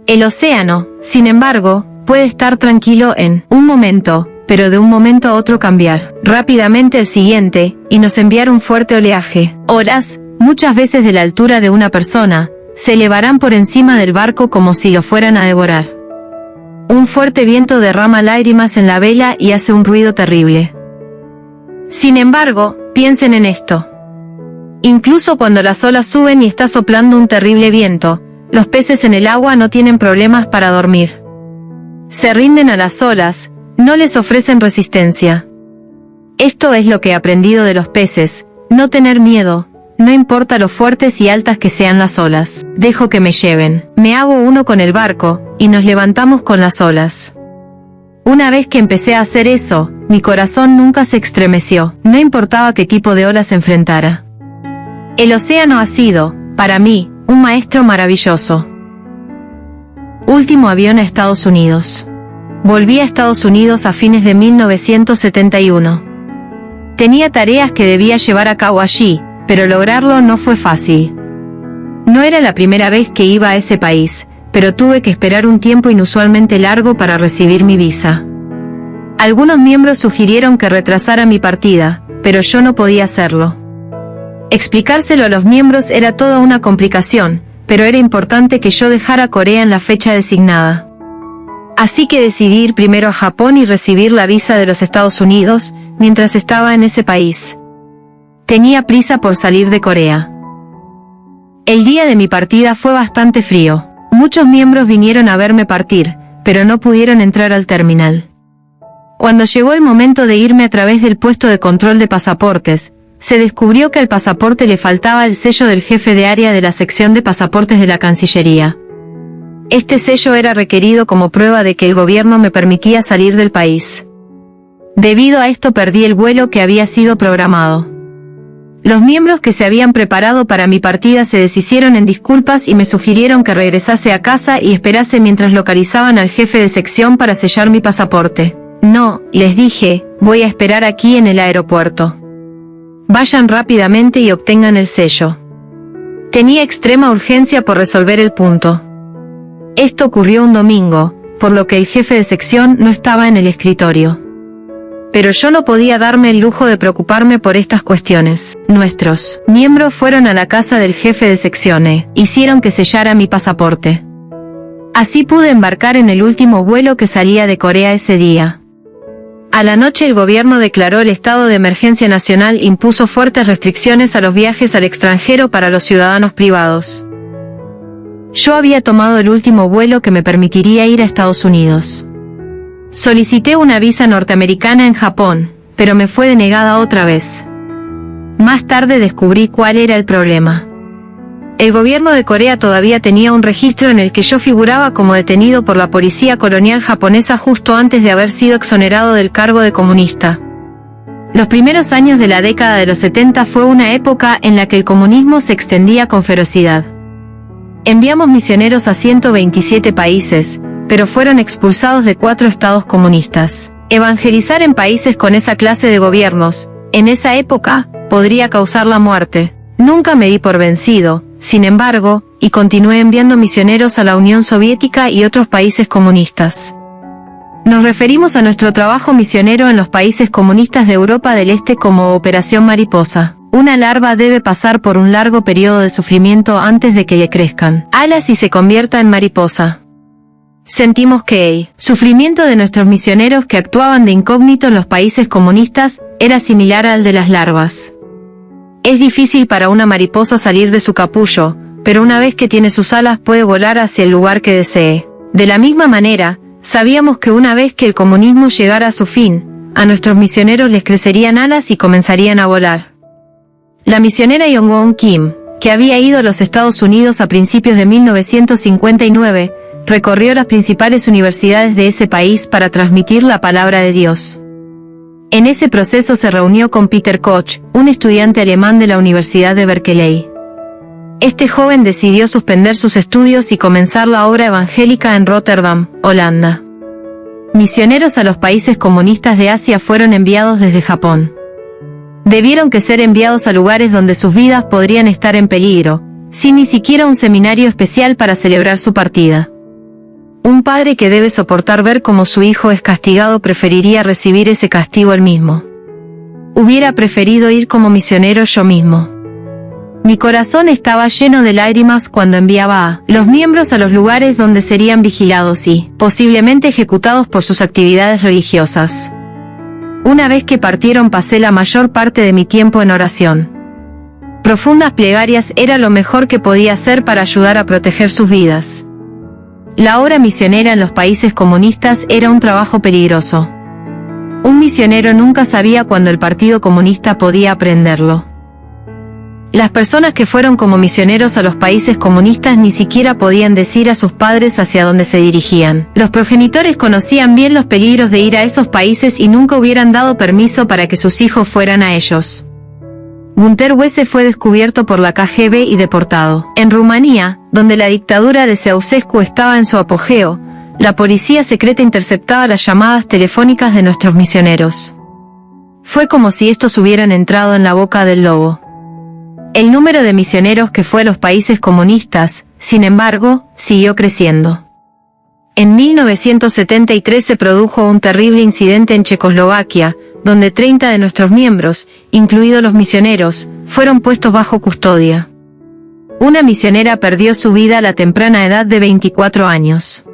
El océano, sin embargo, puede estar tranquilo en un momento, pero de un momento a otro cambiar rápidamente el siguiente, y nos enviar un fuerte oleaje. Olas, muchas veces de la altura de una persona, se elevarán por encima del barco como si lo fueran a devorar. Un fuerte viento derrama lágrimas en la vela y hace un ruido terrible. Sin embargo, piensen en esto. Incluso cuando las olas suben y está soplando un terrible viento, los peces en el agua no tienen problemas para dormir. Se rinden a las olas, no les ofrecen resistencia. Esto es lo que he aprendido de los peces: no tener miedo, no importa lo fuertes y altas que sean las olas. Dejo que me lleven, me hago uno con el barco, y nos levantamos con las olas. Una vez que empecé a hacer eso, mi corazón nunca se estremeció, no importaba qué tipo de olas enfrentara. El océano ha sido, para mí, un maestro maravilloso. Último avión a Estados Unidos. Volví a Estados Unidos a fines de 1971. Tenía tareas que debía llevar a cabo allí, pero lograrlo no fue fácil. No era la primera vez que iba a ese país, pero tuve que esperar un tiempo inusualmente largo para recibir mi visa. Algunos miembros sugirieron que retrasara mi partida, pero yo no podía hacerlo. Explicárselo a los miembros era toda una complicación, pero era importante que yo dejara Corea en la fecha designada. Así que decidí ir primero a Japón y recibir la visa de los Estados Unidos, mientras estaba en ese país. Tenía prisa por salir de Corea. El día de mi partida fue bastante frío. Muchos miembros vinieron a verme partir, pero no pudieron entrar al terminal. Cuando llegó el momento de irme a través del puesto de control de pasaportes, se descubrió que al pasaporte le faltaba el sello del jefe de área de la sección de pasaportes de la Cancillería. Este sello era requerido como prueba de que el gobierno me permitía salir del país. Debido a esto perdí el vuelo que había sido programado. Los miembros que se habían preparado para mi partida se deshicieron en disculpas y me sugirieron que regresase a casa y esperase mientras localizaban al jefe de sección para sellar mi pasaporte. No, les dije, voy a esperar aquí en el aeropuerto. Vayan rápidamente y obtengan el sello. Tenía extrema urgencia por resolver el punto. Esto ocurrió un domingo, por lo que el jefe de sección no estaba en el escritorio. Pero yo no podía darme el lujo de preocuparme por estas cuestiones. Nuestros miembros fueron a la casa del jefe de sección e hicieron que sellara mi pasaporte. Así pude embarcar en el último vuelo que salía de Corea ese día. A la noche el gobierno declaró el estado de emergencia nacional e impuso fuertes restricciones a los viajes al extranjero para los ciudadanos privados. Yo había tomado el último vuelo que me permitiría ir a Estados Unidos. Solicité una visa norteamericana en Japón, pero me fue denegada otra vez. Más tarde descubrí cuál era el problema. El gobierno de Corea todavía tenía un registro en el que yo figuraba como detenido por la policía colonial japonesa justo antes de haber sido exonerado del cargo de comunista. Los primeros años de la década de los 70 fue una época en la que el comunismo se extendía con ferocidad. Enviamos misioneros a 127 países, pero fueron expulsados de 4 estados comunistas. Evangelizar en países con esa clase de gobiernos, en esa época, podría causar la muerte. Nunca me di por vencido, sin embargo, y continué enviando misioneros a la Unión Soviética y otros países comunistas. Nos referimos a nuestro trabajo misionero en los países comunistas de Europa del Este como Operación Mariposa. Una larva debe pasar por un largo periodo de sufrimiento antes de que le crezcan alas y se convierta en mariposa. Sentimos que el sufrimiento de nuestros misioneros que actuaban de incógnito en los países comunistas era similar al de las larvas. Es difícil para una mariposa salir de su capullo, pero una vez que tiene sus alas puede volar hacia el lugar que desee. De la misma manera, sabíamos que una vez que el comunismo llegara a su fin, a nuestros misioneros les crecerían alas y comenzarían a volar. La misionera Yongwon Kim, que había ido a los Estados Unidos a principios de 1959, recorrió las principales universidades de ese país para transmitir la palabra de Dios. En ese proceso se reunió con Peter Koch, un estudiante alemán de la Universidad de Berkeley. Este joven decidió suspender sus estudios y comenzar la obra evangélica en Rotterdam, Holanda. Misioneros a los países comunistas de Asia fueron enviados desde Japón. Debieron que ser enviados a lugares donde sus vidas podrían estar en peligro, sin ni siquiera un seminario especial para celebrar su partida. Un padre que debe soportar ver cómo su hijo es castigado preferiría recibir ese castigo él mismo. Hubiera preferido ir como misionero yo mismo. Mi corazón estaba lleno de lágrimas cuando enviaba a los miembros a los lugares donde serían vigilados y, posiblemente ejecutados por sus actividades religiosas. Una vez que partieron pasé la mayor parte de mi tiempo en oración. Profundas plegarias era lo mejor que podía hacer para ayudar a proteger sus vidas. La obra misionera en los países comunistas era un trabajo peligroso. Un misionero nunca sabía cuándo el Partido Comunista podía aprenderlo. Las personas que fueron como misioneros a los países comunistas ni siquiera podían decir a sus padres hacia dónde se dirigían. Los progenitores conocían bien los peligros de ir a esos países y nunca hubieran dado permiso para que sus hijos fueran a ellos. Günter Wesse fue descubierto por la KGB y deportado. En Rumanía, donde la dictadura de Ceausescu estaba en su apogeo, la policía secreta interceptaba las llamadas telefónicas de nuestros misioneros. Fue como si estos hubieran entrado en la boca del lobo. El número de misioneros que fue a los países comunistas, sin embargo, siguió creciendo. En 1973 se produjo un terrible incidente en Checoslovaquia, donde 30 de nuestros miembros, incluidos los misioneros, fueron puestos bajo custodia. Una misionera perdió su vida a la temprana edad de 24 años.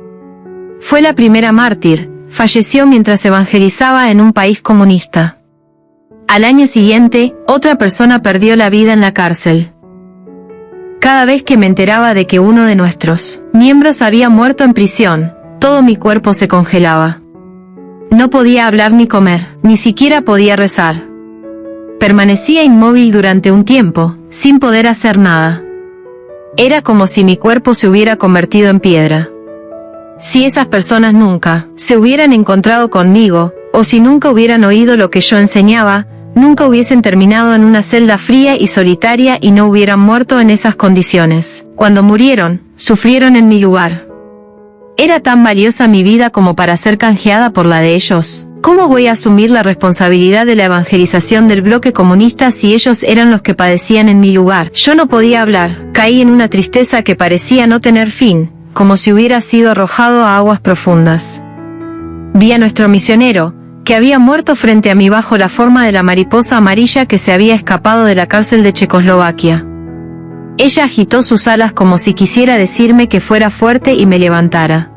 Fue la primera mártir, falleció mientras evangelizaba en un país comunista. Al año siguiente, otra persona perdió la vida en la cárcel. Cada vez que me enteraba de que uno de nuestros miembros había muerto en prisión, todo mi cuerpo se congelaba. No podía hablar ni comer, ni siquiera podía rezar. Permanecía inmóvil durante un tiempo, sin poder hacer nada. Era como si mi cuerpo se hubiera convertido en piedra. Si esas personas nunca se hubieran encontrado conmigo, o si nunca hubieran oído lo que yo enseñaba, nunca hubiesen terminado en una celda fría y solitaria y no hubieran muerto en esas condiciones. Cuando murieron, sufrieron en mi lugar. ¿Era tan valiosa mi vida como para ser canjeada por la de ellos? ¿Cómo voy a asumir la responsabilidad de la evangelización del bloque comunista si ellos eran los que padecían en mi lugar? Yo no podía hablar, caí en una tristeza que parecía no tener fin, como si hubiera sido arrojado a aguas profundas. Vi a nuestro misionero, que había muerto frente a mí bajo la forma de la mariposa amarilla que se había escapado de la cárcel de Checoslovaquia. Ella agitó sus alas como si quisiera decirme que fuera fuerte y me levantara.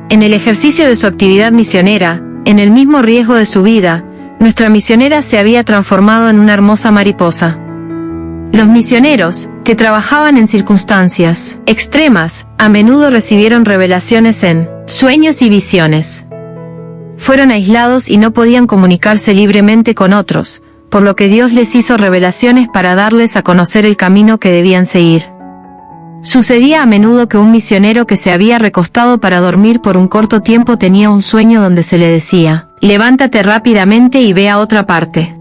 En el ejercicio de su actividad misionera, en el mismo riesgo de su vida, nuestra misionera se había transformado en una hermosa mariposa. Los misioneros, que trabajaban en circunstancias extremas, a menudo recibieron revelaciones en sueños y visiones. Fueron aislados y no podían comunicarse libremente con otros, por lo que Dios les hizo revelaciones para darles a conocer el camino que debían seguir. Sucedía a menudo que un misionero que se había recostado para dormir por un corto tiempo tenía un sueño donde se le decía: levántate rápidamente y ve a otra parte.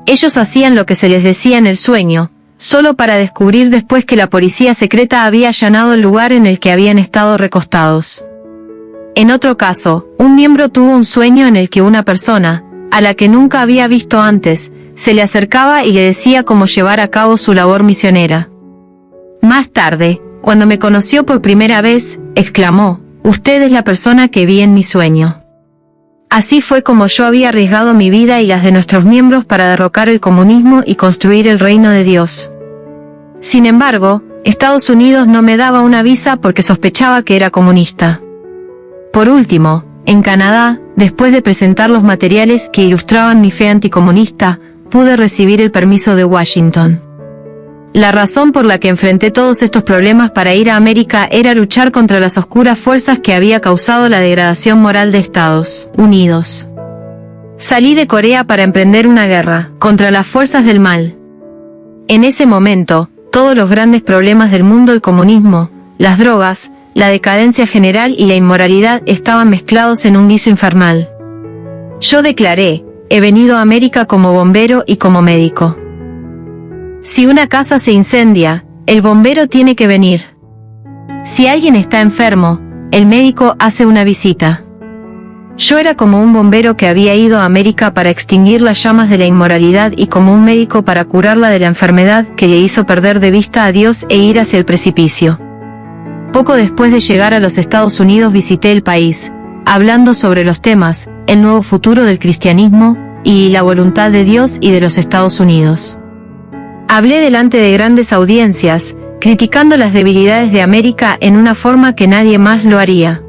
Ellos hacían lo que se les decía en el sueño, solo para descubrir después que la policía secreta había allanado el lugar en el que habían estado recostados. En otro caso, un miembro tuvo un sueño en el que una persona, a la que nunca había visto antes, se le acercaba y le decía cómo llevar a cabo su labor misionera. Más tarde, cuando me conoció por primera vez, exclamó: «Usted es la persona que vi en mi sueño». Así fue como yo había arriesgado mi vida y las de nuestros miembros para derrocar el comunismo y construir el reino de Dios. Sin embargo, Estados Unidos no me daba una visa porque sospechaba que era comunista. Por último, en Canadá, después de presentar los materiales que ilustraban mi fe anticomunista, pude recibir el permiso de Washington. La razón por la que enfrenté todos estos problemas para ir a América era luchar contra las oscuras fuerzas que había causado la degradación moral de Estados Unidos. Salí de Corea para emprender una guerra contra las fuerzas del mal. En ese momento, todos los grandes problemas del mundo, el comunismo, las drogas, la decadencia general y la inmoralidad estaban mezclados en un guiso infernal. Yo declaré, he venido a América como bombero y como médico. Si una casa se incendia, el bombero tiene que venir. Si alguien está enfermo, el médico hace una visita. Yo era como un bombero que había ido a América para extinguir las llamas de la inmoralidad y como un médico para curarla de la enfermedad que le hizo perder de vista a Dios e ir hacia el precipicio. Poco después de llegar a los Estados Unidos visité el país, hablando sobre los temas, el nuevo futuro del cristianismo, y la voluntad de Dios y de los Estados Unidos. Hablé delante de grandes audiencias, criticando las debilidades de América en una forma que nadie más lo haría.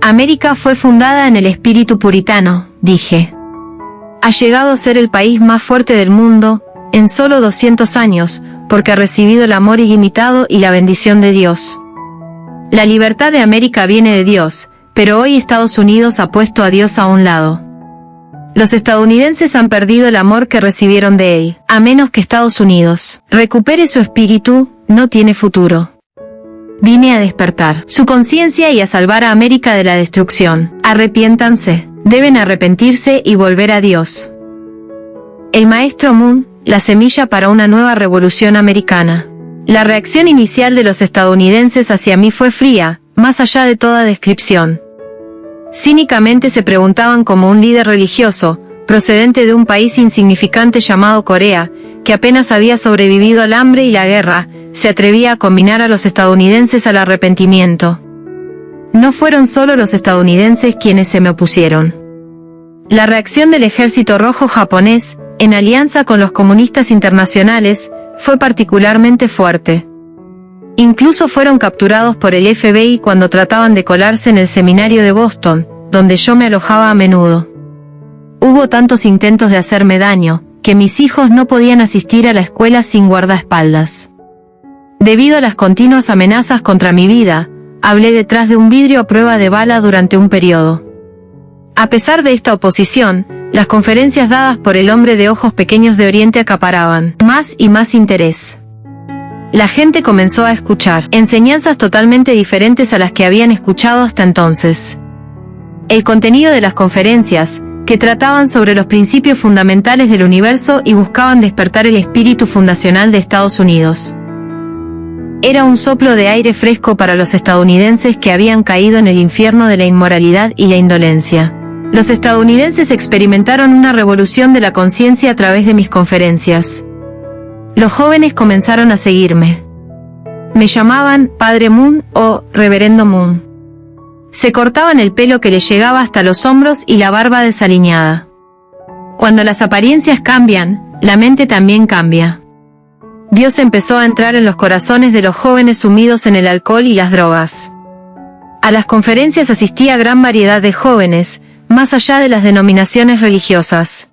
América fue fundada en el espíritu puritano, dije. Ha llegado a ser el país más fuerte del mundo, en solo 200 años, porque ha recibido el amor ilimitado y la bendición de Dios. La libertad de América viene de Dios, pero hoy Estados Unidos ha puesto a Dios a un lado. Los estadounidenses han perdido el amor que recibieron de él, a menos que Estados Unidos recupere su espíritu, no tiene futuro. Vine a despertar su conciencia y a salvar a América de la destrucción. Arrepiéntanse, deben arrepentirse y volver a Dios. El maestro Moon, la semilla para una nueva revolución americana. La reacción inicial de los estadounidenses hacia mí fue fría, más allá de toda descripción. Cínicamente se preguntaban cómo un líder religioso, procedente de un país insignificante llamado Corea, que apenas había sobrevivido al hambre y la guerra, se atrevía a combinar a los estadounidenses al arrepentimiento. No fueron solo los estadounidenses quienes se me opusieron. La reacción del Ejército Rojo japonés, en alianza con los comunistas internacionales, fue particularmente fuerte. Incluso fueron capturados por el FBI cuando trataban de colarse en el seminario de Boston, donde yo me alojaba a menudo. Hubo tantos intentos de hacerme daño, que mis hijos no podían asistir a la escuela sin guardaespaldas. Debido a las continuas amenazas contra mi vida, hablé detrás de un vidrio a prueba de bala durante un periodo. A pesar de esta oposición, las conferencias dadas por el hombre de ojos pequeños de Oriente acaparaban más y más interés. La gente comenzó a escuchar enseñanzas totalmente diferentes a las que habían escuchado hasta entonces. El contenido de las conferencias, que trataban sobre los principios fundamentales del universo y buscaban despertar el espíritu fundacional de Estados Unidos. Era un soplo de aire fresco para los estadounidenses que habían caído en el infierno de la inmoralidad y la indolencia. Los estadounidenses experimentaron una revolución de la conciencia a través de mis conferencias. Los jóvenes comenzaron a seguirme. Me llamaban Padre Moon o Reverendo Moon. Se cortaban el pelo que les llegaba hasta los hombros y la barba desaliñada. Cuando las apariencias cambian, la mente también cambia. Dios empezó a entrar en los corazones de los jóvenes sumidos en el alcohol y las drogas. A las conferencias asistía gran variedad de jóvenes, más allá de las denominaciones religiosas.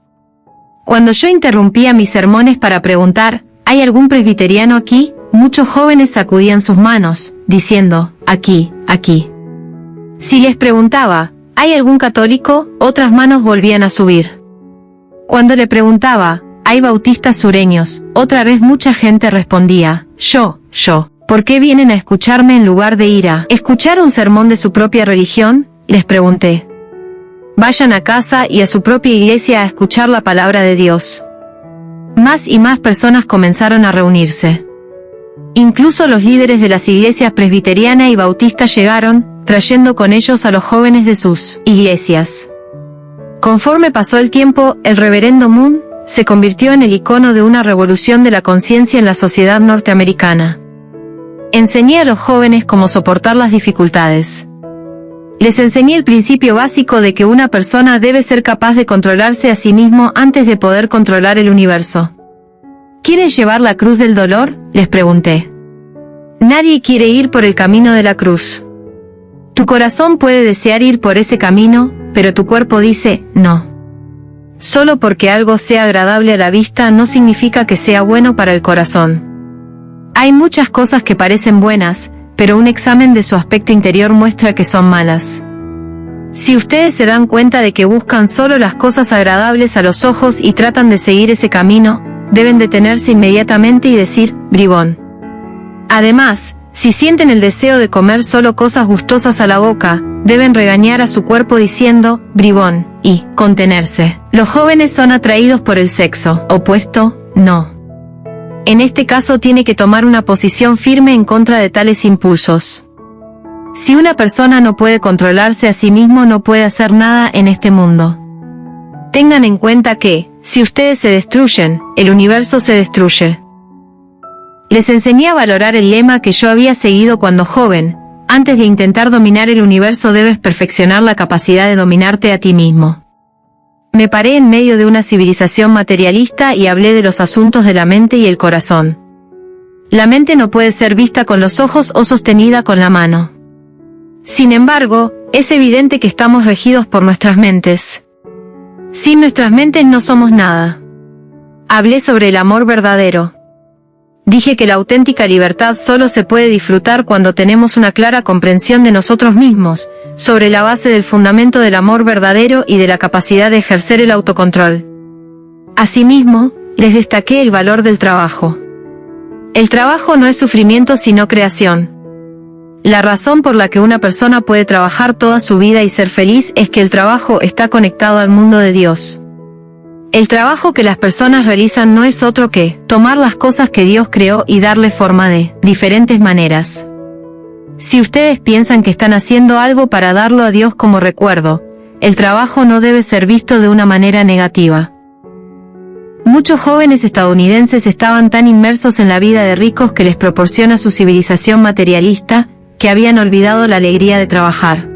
Cuando yo interrumpía mis sermones para preguntar, ¿hay algún presbiteriano aquí?, muchos jóvenes sacudían sus manos, diciendo, aquí, aquí. Si les preguntaba, ¿hay algún católico?, otras manos volvían a subir. Cuando le preguntaba, ¿hay bautistas sureños?, otra vez mucha gente respondía, yo. ¿Por qué vienen a escucharme en lugar de ir a escuchar un sermón de su propia religión?, les pregunté. Vayan a casa y a su propia iglesia a escuchar la palabra de Dios. Más y más personas comenzaron a reunirse. Incluso los líderes de las iglesias presbiteriana y bautista llegaron, trayendo con ellos a los jóvenes de sus iglesias. Conforme pasó el tiempo, el Reverendo Moon se convirtió en el icono de una revolución de la conciencia en la sociedad norteamericana. Enseñé a los jóvenes cómo soportar las dificultades. Les enseñé el principio básico de que una persona debe ser capaz de controlarse a sí mismo antes de poder controlar el universo. ¿Quieren llevar la cruz del dolor?, les pregunté. Nadie quiere ir por el camino de la cruz. Tu corazón puede desear ir por ese camino, pero tu cuerpo dice, no. Solo porque algo sea agradable a la vista no significa que sea bueno para el corazón. Hay muchas cosas que parecen buenas, pero un examen de su aspecto interior muestra que son malas. Si ustedes se dan cuenta de que buscan solo las cosas agradables a los ojos y tratan de seguir ese camino, deben detenerse inmediatamente y decir, bribón. Además, si sienten el deseo de comer solo cosas gustosas a la boca, deben regañar a su cuerpo diciendo, bribón, y contenerse. Los jóvenes son atraídos por el sexo opuesto, no. En este caso tiene que tomar una posición firme en contra de tales impulsos. Si una persona no puede controlarse a sí mismo, no puede hacer nada en este mundo. Tengan en cuenta que, si ustedes se destruyen, el universo se destruye. Les enseñé a valorar el lema que yo había seguido cuando joven: antes de intentar dominar el universo debes perfeccionar la capacidad de dominarte a ti mismo. Me paré en medio de una civilización materialista y hablé de los asuntos de la mente y el corazón. La mente no puede ser vista con los ojos o sostenida con la mano. Sin embargo, es evidente que estamos regidos por nuestras mentes. Sin nuestras mentes no somos nada. Hablé sobre el amor verdadero. Dije que la auténtica libertad solo se puede disfrutar cuando tenemos una clara comprensión de nosotros mismos, sobre la base del fundamento del amor verdadero y de la capacidad de ejercer el autocontrol. Asimismo, les destaqué el valor del trabajo. El trabajo no es sufrimiento sino creación. La razón por la que una persona puede trabajar toda su vida y ser feliz es que el trabajo está conectado al mundo de Dios. El trabajo que las personas realizan no es otro que tomar las cosas que Dios creó y darle forma de diferentes maneras. Si ustedes piensan que están haciendo algo para darlo a Dios como recuerdo, el trabajo no debe ser visto de una manera negativa. Muchos jóvenes estadounidenses estaban tan inmersos en la vida de ricos que les proporciona su civilización materialista, que habían olvidado la alegría de trabajar.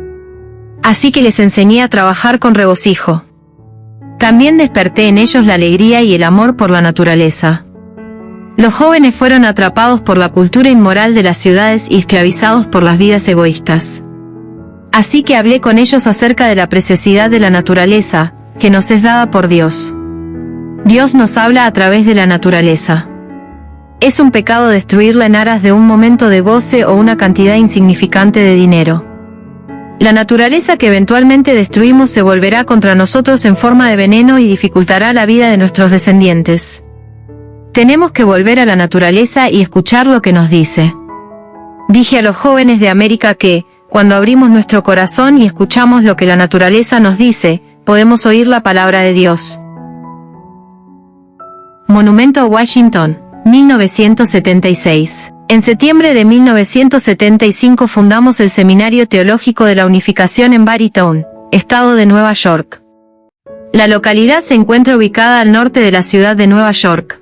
Así que les enseñé a trabajar con regocijo. También desperté en ellos la alegría y el amor por la naturaleza. Los jóvenes fueron atrapados por la cultura inmoral de las ciudades y esclavizados por las vidas egoístas. Así que hablé con ellos acerca de la preciosidad de la naturaleza, que nos es dada por Dios. Dios nos habla a través de la naturaleza. Es un pecado destruirla en aras de un momento de goce o una cantidad insignificante de dinero. La naturaleza que eventualmente destruimos se volverá contra nosotros en forma de veneno y dificultará la vida de nuestros descendientes. Tenemos que volver a la naturaleza y escuchar lo que nos dice. Dije a los jóvenes de América que, cuando abrimos nuestro corazón y escuchamos lo que la naturaleza nos dice, podemos oír la palabra de Dios. Monumento a Washington, 1976. En septiembre de 1975 fundamos el Seminario Teológico de la Unificación en Barrytown, estado de Nueva York. La localidad se encuentra ubicada al norte de la ciudad de Nueva York.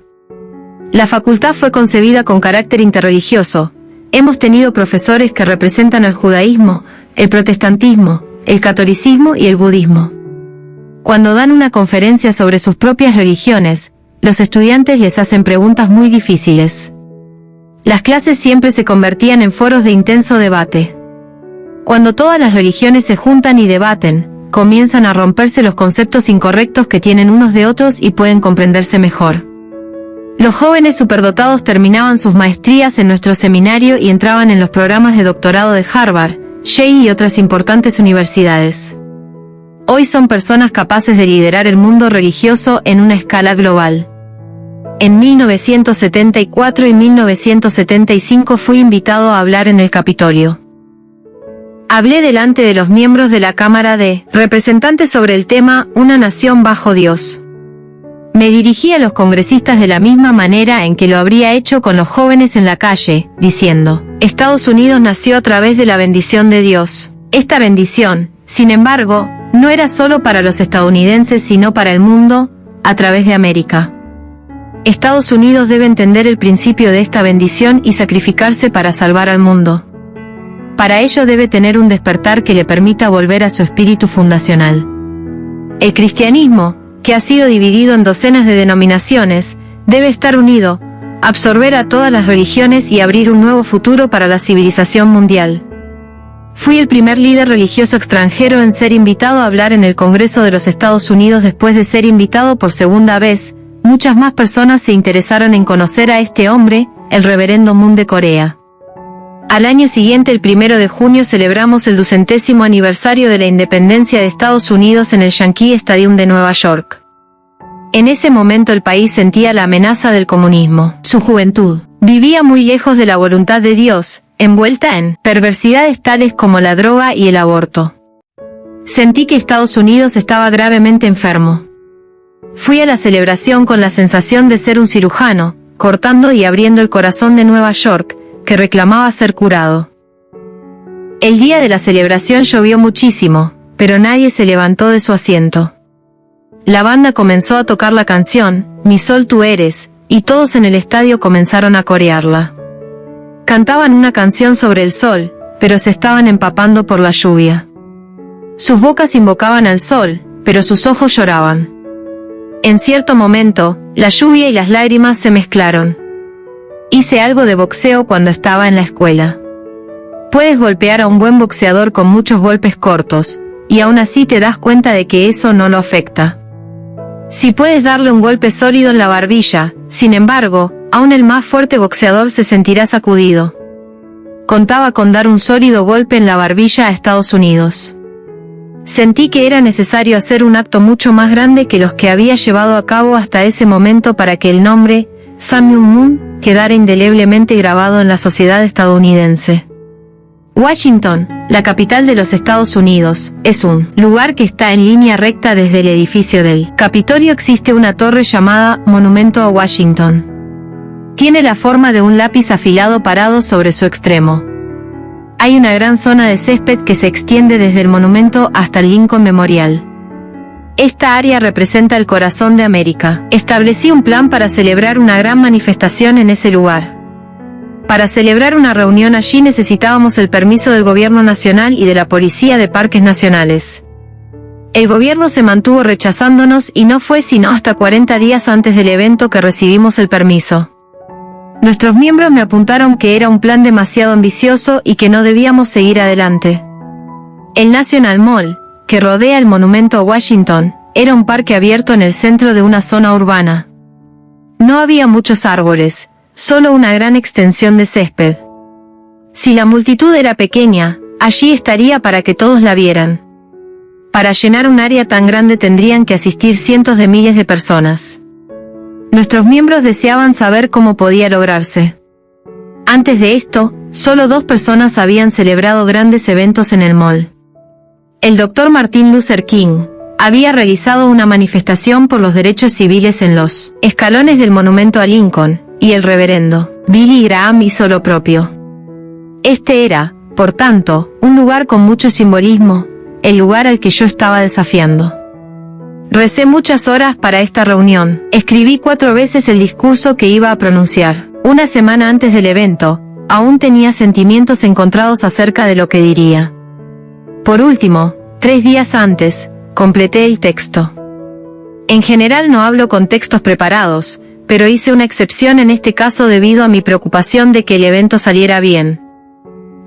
La facultad fue concebida con carácter interreligioso. Hemos tenido profesores que representan el judaísmo, el protestantismo, el catolicismo y el budismo. Cuando dan una conferencia sobre sus propias religiones, los estudiantes les hacen preguntas muy difíciles. Las clases siempre se convertían en foros de intenso debate. Cuando todas las religiones se juntan y debaten, comienzan a romperse los conceptos incorrectos que tienen unos de otros y pueden comprenderse mejor. Los jóvenes superdotados terminaban sus maestrías en nuestro seminario y entraban en los programas de doctorado de Harvard, Yale y otras importantes universidades. Hoy son personas capaces de liderar el mundo religioso en una escala global. En 1974 y 1975 fui invitado a hablar en el Capitolio. Hablé delante de los miembros de la Cámara de Representantes sobre el tema Una nación bajo Dios. Me dirigí a los congresistas de la misma manera en que lo habría hecho con los jóvenes en la calle, diciendo: Estados Unidos nació a través de la bendición de Dios. Esta bendición, sin embargo, no era solo para los estadounidenses sino para el mundo, a través de América. Estados Unidos debe entender el principio de esta bendición y sacrificarse para salvar al mundo. Para ello debe tener un despertar que le permita volver a su espíritu fundacional. El cristianismo, que ha sido dividido en docenas de denominaciones, debe estar unido, absorber a todas las religiones y abrir un nuevo futuro para la civilización mundial. Fui el primer líder religioso extranjero en ser invitado a hablar en el Congreso de los Estados Unidos después de ser invitado por segunda vez. Muchas más personas se interesaron en conocer a este hombre, el reverendo Moon de Corea. Al año siguiente, el 1 de junio, celebramos el 200º aniversario de la independencia de Estados Unidos en el Yankee Stadium de Nueva York. En ese momento el país sentía la amenaza del comunismo. Su juventud vivía muy lejos de la voluntad de Dios, envuelta en perversidades tales como la droga y el aborto. Sentí que Estados Unidos estaba gravemente enfermo. Fui a la celebración con la sensación de ser un cirujano, cortando y abriendo el corazón de Nueva York, que reclamaba ser curado. El día de la celebración llovió muchísimo, pero nadie se levantó de su asiento. La banda comenzó a tocar la canción, Mi Sol Tú Eres, y todos en el estadio comenzaron a corearla. Cantaban una canción sobre el sol, pero se estaban empapando por la lluvia. Sus bocas invocaban al sol, pero sus ojos lloraban. En cierto momento, la lluvia y las lágrimas se mezclaron. Hice algo de boxeo cuando estaba en la escuela. Puedes golpear a un buen boxeador con muchos golpes cortos, y aún así te das cuenta de que eso no lo afecta. Si puedes darle un golpe sólido en la barbilla, sin embargo, aún el más fuerte boxeador se sentirá sacudido. Contaba con dar un sólido golpe en la barbilla a Estados Unidos. Sentí que era necesario hacer un acto mucho más grande que los que había llevado a cabo hasta ese momento para que el nombre, Sam Myung-moon, quedara indeleblemente grabado en la sociedad estadounidense. Washington, la capital de los Estados Unidos, es un lugar que está en línea recta desde el edificio del Capitolio. Existe una torre llamada Monumento a Washington. Tiene la forma de un lápiz afilado parado sobre su extremo. Hay una gran zona de césped que se extiende desde el monumento hasta el Lincoln Memorial. Esta área representa el corazón de América. Establecí un plan para celebrar una gran manifestación en ese lugar. Para celebrar una reunión allí necesitábamos el permiso del Gobierno Nacional y de la Policía de Parques Nacionales. El gobierno se mantuvo rechazándonos y no fue sino hasta 40 días antes del evento que recibimos el permiso. Nuestros miembros me apuntaron que era un plan demasiado ambicioso y que no debíamos seguir adelante. El National Mall, que rodea el monumento a Washington, era un parque abierto en el centro de una zona urbana. No había muchos árboles, solo una gran extensión de césped. Si la multitud era pequeña, allí estaría para que todos la vieran. Para llenar un área tan grande tendrían que asistir cientos de miles de personas. Nuestros miembros deseaban saber cómo podía lograrse. Antes de esto, solo 2 personas habían celebrado grandes eventos en el mall. El Dr. Martin Luther King había realizado una manifestación por los derechos civiles en los escalones del monumento a Lincoln, y el reverendo Billy Graham hizo lo propio. Este era, por tanto, un lugar con mucho simbolismo, el lugar al que yo estaba desafiando. Recé muchas horas para esta reunión, escribí 4 veces el discurso que iba a pronunciar. Una semana antes del evento, aún tenía sentimientos encontrados acerca de lo que diría. Por último, 3 días antes, completé el texto. En general no hablo con textos preparados, pero hice una excepción en este caso debido a mi preocupación de que el evento saliera bien.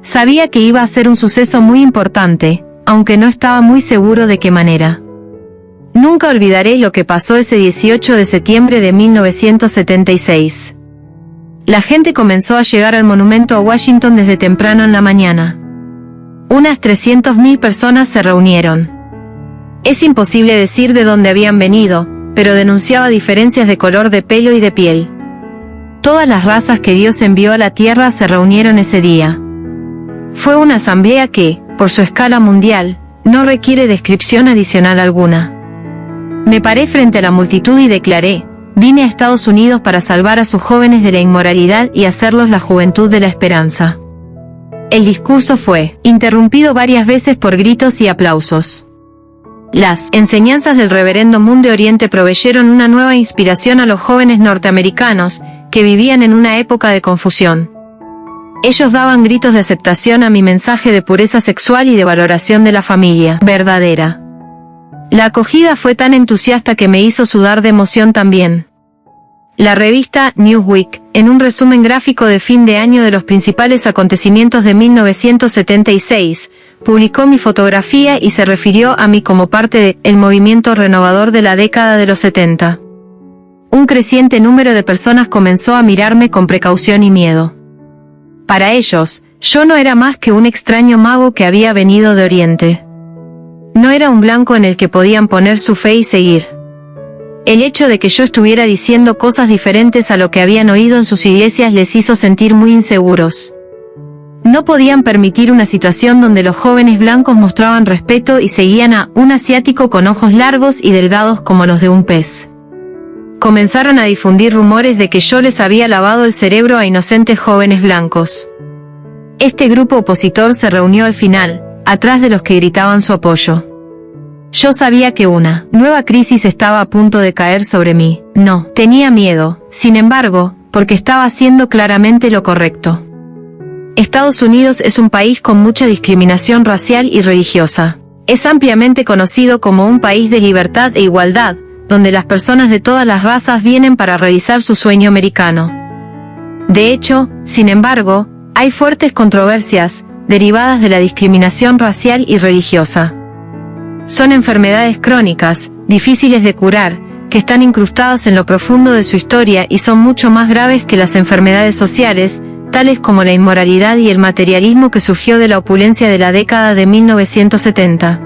Sabía que iba a ser un suceso muy importante, aunque no estaba muy seguro de qué manera. Nunca olvidaré lo que pasó ese 18 de septiembre de 1976. La gente comenzó a llegar al monumento a Washington desde temprano en la mañana. Unas 300.000 personas se reunieron. Es imposible decir de dónde habían venido, pero denunciaba diferencias de color de pelo y de piel. Todas las razas que Dios envió a la tierra se reunieron ese día. Fue una asamblea que, por su escala mundial, no requiere descripción adicional alguna. Me paré frente a la multitud y declaré: vine a Estados Unidos para salvar a sus jóvenes de la inmoralidad y hacerlos la juventud de la esperanza. El discurso fue interrumpido varias veces por gritos y aplausos. Las enseñanzas del reverendo Moon de Oriente proveyeron una nueva inspiración a los jóvenes norteamericanos, que vivían en una época de confusión. Ellos daban gritos de aceptación a mi mensaje de pureza sexual y de valoración de la familia verdadera. La acogida fue tan entusiasta que me hizo sudar de emoción también. La revista Newsweek, en un resumen gráfico de fin de año de los principales acontecimientos de 1976, publicó mi fotografía y se refirió a mí como parte de el movimiento renovador de la década de los 70. Un creciente número de personas comenzó a mirarme con precaución y miedo. Para ellos, yo no era más que un extraño mago que había venido de Oriente. No era un blanco en el que podían poner su fe y seguir. El hecho de que yo estuviera diciendo cosas diferentes a lo que habían oído en sus iglesias les hizo sentir muy inseguros. No podían permitir una situación donde los jóvenes blancos mostraban respeto y seguían a un asiático con ojos largos y delgados como los de un pez. Comenzaron a difundir rumores de que yo les había lavado el cerebro a inocentes jóvenes blancos. Este grupo opositor se reunió al final, atrás de los que gritaban su apoyo. Yo sabía que una nueva crisis estaba a punto de caer sobre mí. No tenía miedo, sin embargo, porque estaba haciendo claramente lo correcto. Estados Unidos es un país con mucha discriminación racial y religiosa. Es ampliamente conocido como un país de libertad e igualdad, donde las personas de todas las razas vienen para realizar su sueño americano. De hecho, sin embargo, hay fuertes controversias, derivadas de la discriminación racial y religiosa. Son enfermedades crónicas, difíciles de curar, que están incrustadas en lo profundo de su historia y son mucho más graves que las enfermedades sociales, tales como la inmoralidad y el materialismo que surgió de la opulencia de la década de 1970.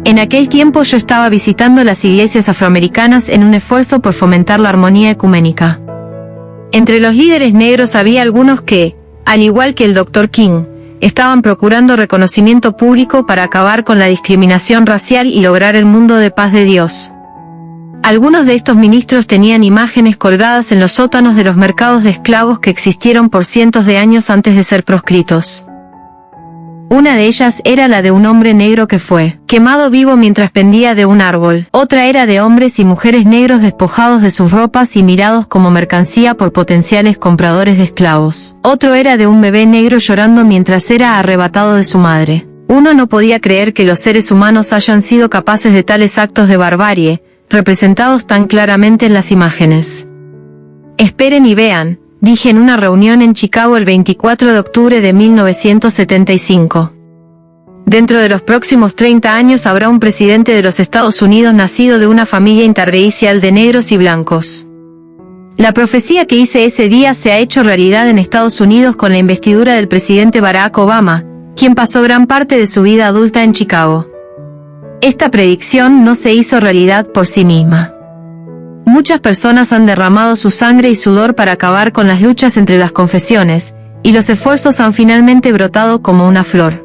En aquel tiempo yo estaba visitando las iglesias afroamericanas en un esfuerzo por fomentar la armonía ecuménica. Entre los líderes negros había algunos que, al igual que el Dr. King, estaban procurando reconocimiento público para acabar con la discriminación racial y lograr el mundo de paz de Dios. Algunos de estos ministros tenían imágenes colgadas en los sótanos de los mercados de esclavos que existieron por cientos de años antes de ser proscritos. Una de ellas era la de un hombre negro que fue quemado vivo mientras pendía de un árbol. Otra era de hombres y mujeres negros despojados de sus ropas y mirados como mercancía por potenciales compradores de esclavos. Otro era de un bebé negro llorando mientras era arrebatado de su madre. Uno no podía creer que los seres humanos hayan sido capaces de tales actos de barbarie, representados tan claramente en las imágenes. Esperen y vean, dije en una reunión en Chicago el 24 de octubre de 1975. Dentro de los próximos 30 años habrá un presidente de los Estados Unidos nacido de una familia interracial de negros y blancos. La profecía que hice ese día se ha hecho realidad en Estados Unidos con la investidura del presidente Barack Obama, quien pasó gran parte de su vida adulta en Chicago. Esta predicción no se hizo realidad por sí misma. Muchas personas han derramado su sangre y sudor para acabar con las luchas entre las confesiones, y los esfuerzos han finalmente brotado como una flor.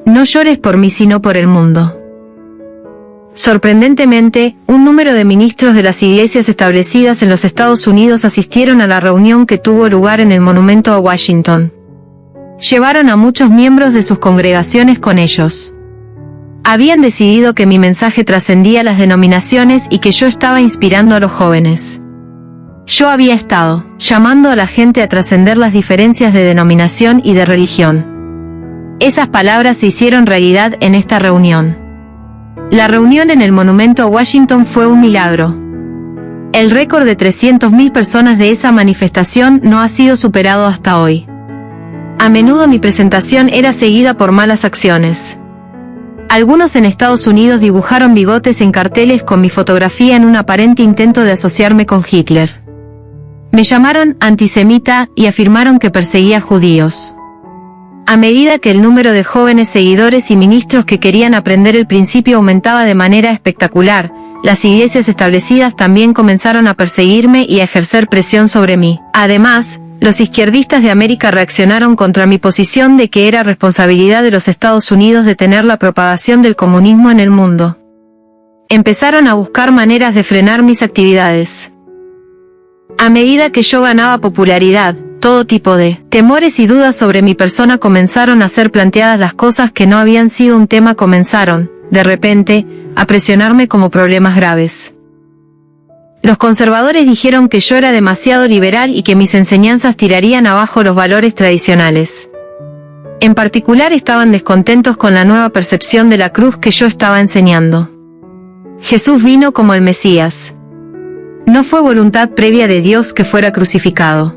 No llores por mí sino por el mundo. Sorprendentemente, un número de ministros de las iglesias establecidas en los Estados Unidos asistieron a la reunión que tuvo lugar en el monumento a Washington. Llevaron a muchos miembros de sus congregaciones con ellos. Habían decidido que mi mensaje trascendía las denominaciones y que yo estaba inspirando a los jóvenes. Yo había estado llamando a la gente a trascender las diferencias de denominación y de religión. Esas palabras se hicieron realidad en esta reunión. La reunión en el monumento a Washington fue un milagro. El récord de 300.000 personas de esa manifestación no ha sido superado hasta hoy. A menudo mi presentación era seguida por malas acciones. Algunos en Estados Unidos dibujaron bigotes en carteles con mi fotografía en un aparente intento de asociarme con Hitler. Me llamaron antisemita y afirmaron que perseguía judíos. A medida que el número de jóvenes seguidores y ministros que querían aprender el principio aumentaba de manera espectacular, las iglesias establecidas también comenzaron a perseguirme y a ejercer presión sobre mí. Además, los izquierdistas de América reaccionaron contra mi posición de que era responsabilidad de los Estados Unidos detener la propagación del comunismo en el mundo. Empezaron a buscar maneras de frenar mis actividades. A medida que yo ganaba popularidad, todo tipo de temores y dudas sobre mi persona comenzaron a ser planteadas. Las cosas que no habían sido un tema comenzaron, de repente, a presionarme como problemas graves. Los conservadores dijeron que yo era demasiado liberal y que mis enseñanzas tirarían abajo los valores tradicionales. En particular estaban descontentos con la nueva percepción de la cruz que yo estaba enseñando. Jesús vino como el Mesías. No fue voluntad previa de Dios que fuera crucificado.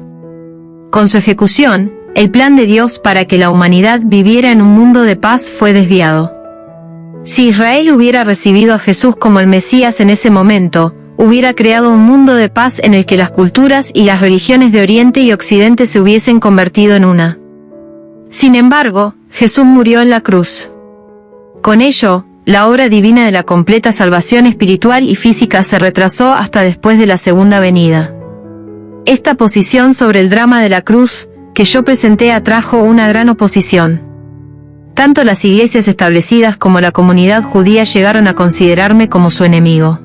Con su ejecución, el plan de Dios para que la humanidad viviera en un mundo de paz fue desviado. Si Israel hubiera recibido a Jesús como el Mesías en ese momento, hubiera creado un mundo de paz en el que las culturas y las religiones de Oriente y Occidente se hubiesen convertido en una. Sin embargo, Jesús murió en la cruz. Con ello, la obra divina de la completa salvación espiritual y física se retrasó hasta después de la segunda venida. Esta posición sobre el drama de la cruz que yo presenté atrajo una gran oposición. Tanto las iglesias establecidas como la comunidad judía llegaron a considerarme como su enemigo.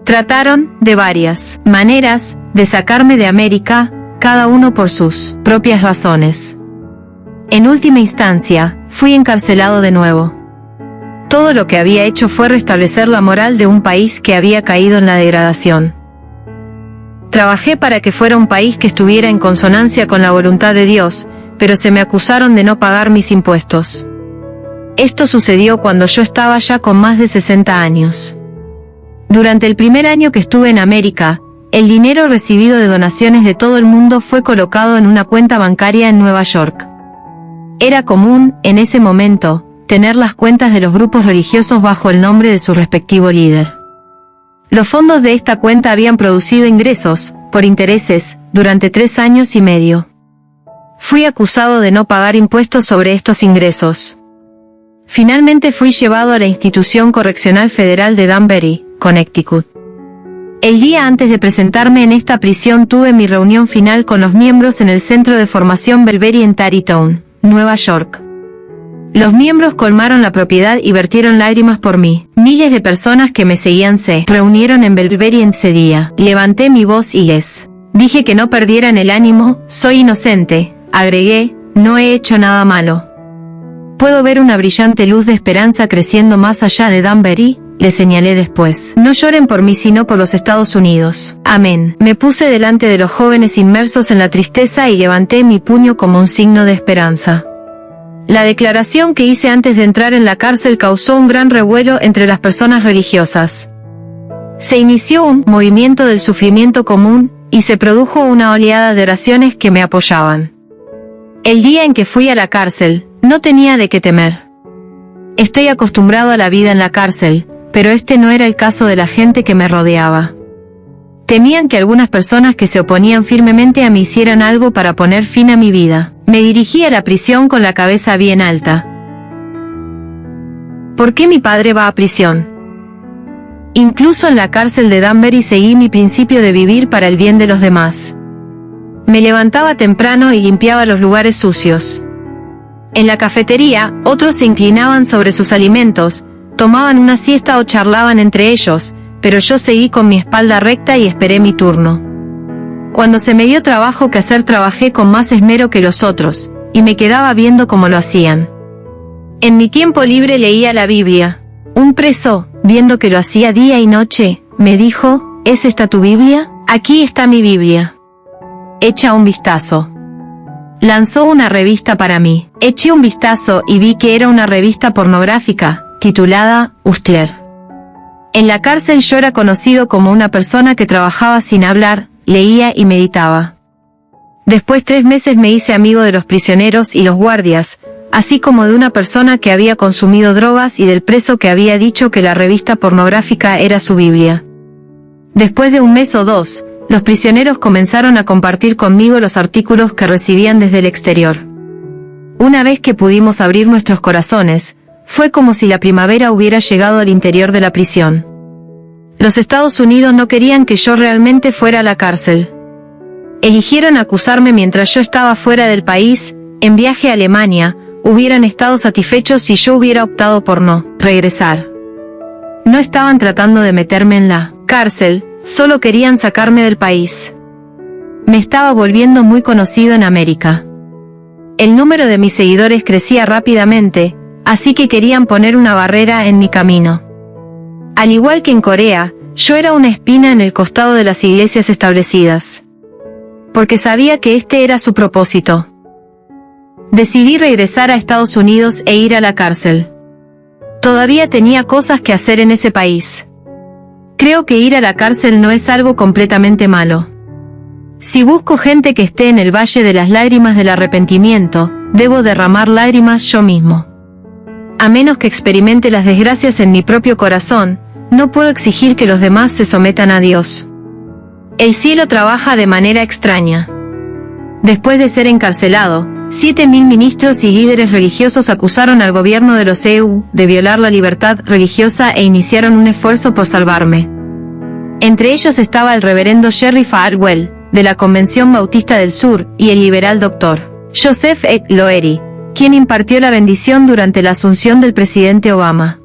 Trataron, de varias maneras, de sacarme de América, cada uno por sus propias razones. En última instancia, fui encarcelado de nuevo. Todo lo que había hecho fue restablecer la moral de un país que había caído en la degradación. Trabajé para que fuera un país que estuviera en consonancia con la voluntad de Dios, pero se me acusaron de no pagar mis impuestos. Esto sucedió cuando yo estaba ya con más de 60 años. Durante el primer año que estuve en América, el dinero recibido de donaciones de todo el mundo fue colocado en una cuenta bancaria en Nueva York. Era común, en ese momento, tener las cuentas de los grupos religiosos bajo el nombre de su respectivo líder. Los fondos de esta cuenta habían producido ingresos, por intereses, durante 3 años y medio. Fui acusado de no pagar impuestos sobre estos ingresos. Finalmente fui llevado a la Institución Correccional Federal de Danbury, Connecticut. El día antes de presentarme en esta prisión tuve mi reunión final con los miembros en el Centro de Formación Belvedere en Tarrytown, Nueva York. Los miembros colmaron la propiedad y vertieron lágrimas por mí. Miles de personas que me seguían se reunieron en Belvedere ese día. Levanté mi voz y les dije que no perdieran el ánimo, soy inocente, agregué, no he hecho nada malo. Puedo ver una brillante luz de esperanza creciendo más allá de Danbury, le señalé después. No lloren por mí sino por los Estados Unidos. Amén. Me puse delante de los jóvenes inmersos en la tristeza y levanté mi puño como un signo de esperanza. La declaración que hice antes de entrar en la cárcel causó un gran revuelo entre las personas religiosas. Se inició un movimiento del sufrimiento común, y se produjo una oleada de oraciones que me apoyaban. El día en que fui a la cárcel, no tenía de qué temer. Estoy acostumbrado a la vida en la cárcel, pero este no era el caso de la gente que me rodeaba. Temían que algunas personas que se oponían firmemente a mí hicieran algo para poner fin a mi vida. Me dirigí a la prisión con la cabeza bien alta. ¿Por qué mi padre va a prisión? Incluso en la cárcel de Danbury seguí mi principio de vivir para el bien de los demás. Me levantaba temprano y limpiaba los lugares sucios. En la cafetería, otros se inclinaban sobre sus alimentos, tomaban una siesta o charlaban entre ellos, pero yo seguí con mi espalda recta y esperé mi turno. Cuando se me dio trabajo que hacer trabajé con más esmero que los otros, y me quedaba viendo cómo lo hacían. En mi tiempo libre leía la Biblia. Un preso, viendo que lo hacía día y noche, me dijo, ¿es esta tu Biblia? Aquí está mi Biblia. Echa un vistazo. Lanzó una revista para mí. Eché un vistazo y vi que era una revista pornográfica, titulada Hustler. En la cárcel yo era conocido como una persona que trabajaba sin hablar, leía y meditaba. Después 3 meses me hice amigo de los prisioneros y los guardias, así como de una persona que había consumido drogas y del preso que había dicho que la revista pornográfica era su Biblia. Después de 1 mes o 2, los prisioneros comenzaron a compartir conmigo los artículos que recibían desde el exterior. Una vez que pudimos abrir nuestros corazones, fue como si la primavera hubiera llegado al interior de la prisión. Los Estados Unidos no querían que yo realmente fuera a la cárcel. Eligieron acusarme mientras yo estaba fuera del país, en viaje a Alemania, hubieran estado satisfechos si yo hubiera optado por no regresar. No estaban tratando de meterme en la cárcel, solo querían sacarme del país. Me estaba volviendo muy conocido en América. El número de mis seguidores crecía rápidamente, así que querían poner una barrera en mi camino. Al igual que en Corea, yo era una espina en el costado de las iglesias establecidas. Porque sabía que este era su propósito. Decidí regresar a Estados Unidos e ir a la cárcel. Todavía tenía cosas que hacer en ese país. Creo que ir a la cárcel no es algo completamente malo. Si busco gente que esté en el valle de las lágrimas del arrepentimiento, debo derramar lágrimas yo mismo. A menos que experimente las desgracias en mi propio corazón, no puedo exigir que los demás se sometan a Dios. El cielo trabaja de manera extraña. Después de ser encarcelado, 7.000 ministros y líderes religiosos acusaron al gobierno de los EU de violar la libertad religiosa e iniciaron un esfuerzo por salvarme. Entre ellos estaba el reverendo Jerry Falwell, de la Convención Bautista del Sur, y el liberal Dr. Joseph E. Lowery, quien impartió la bendición durante la asunción del presidente Obama.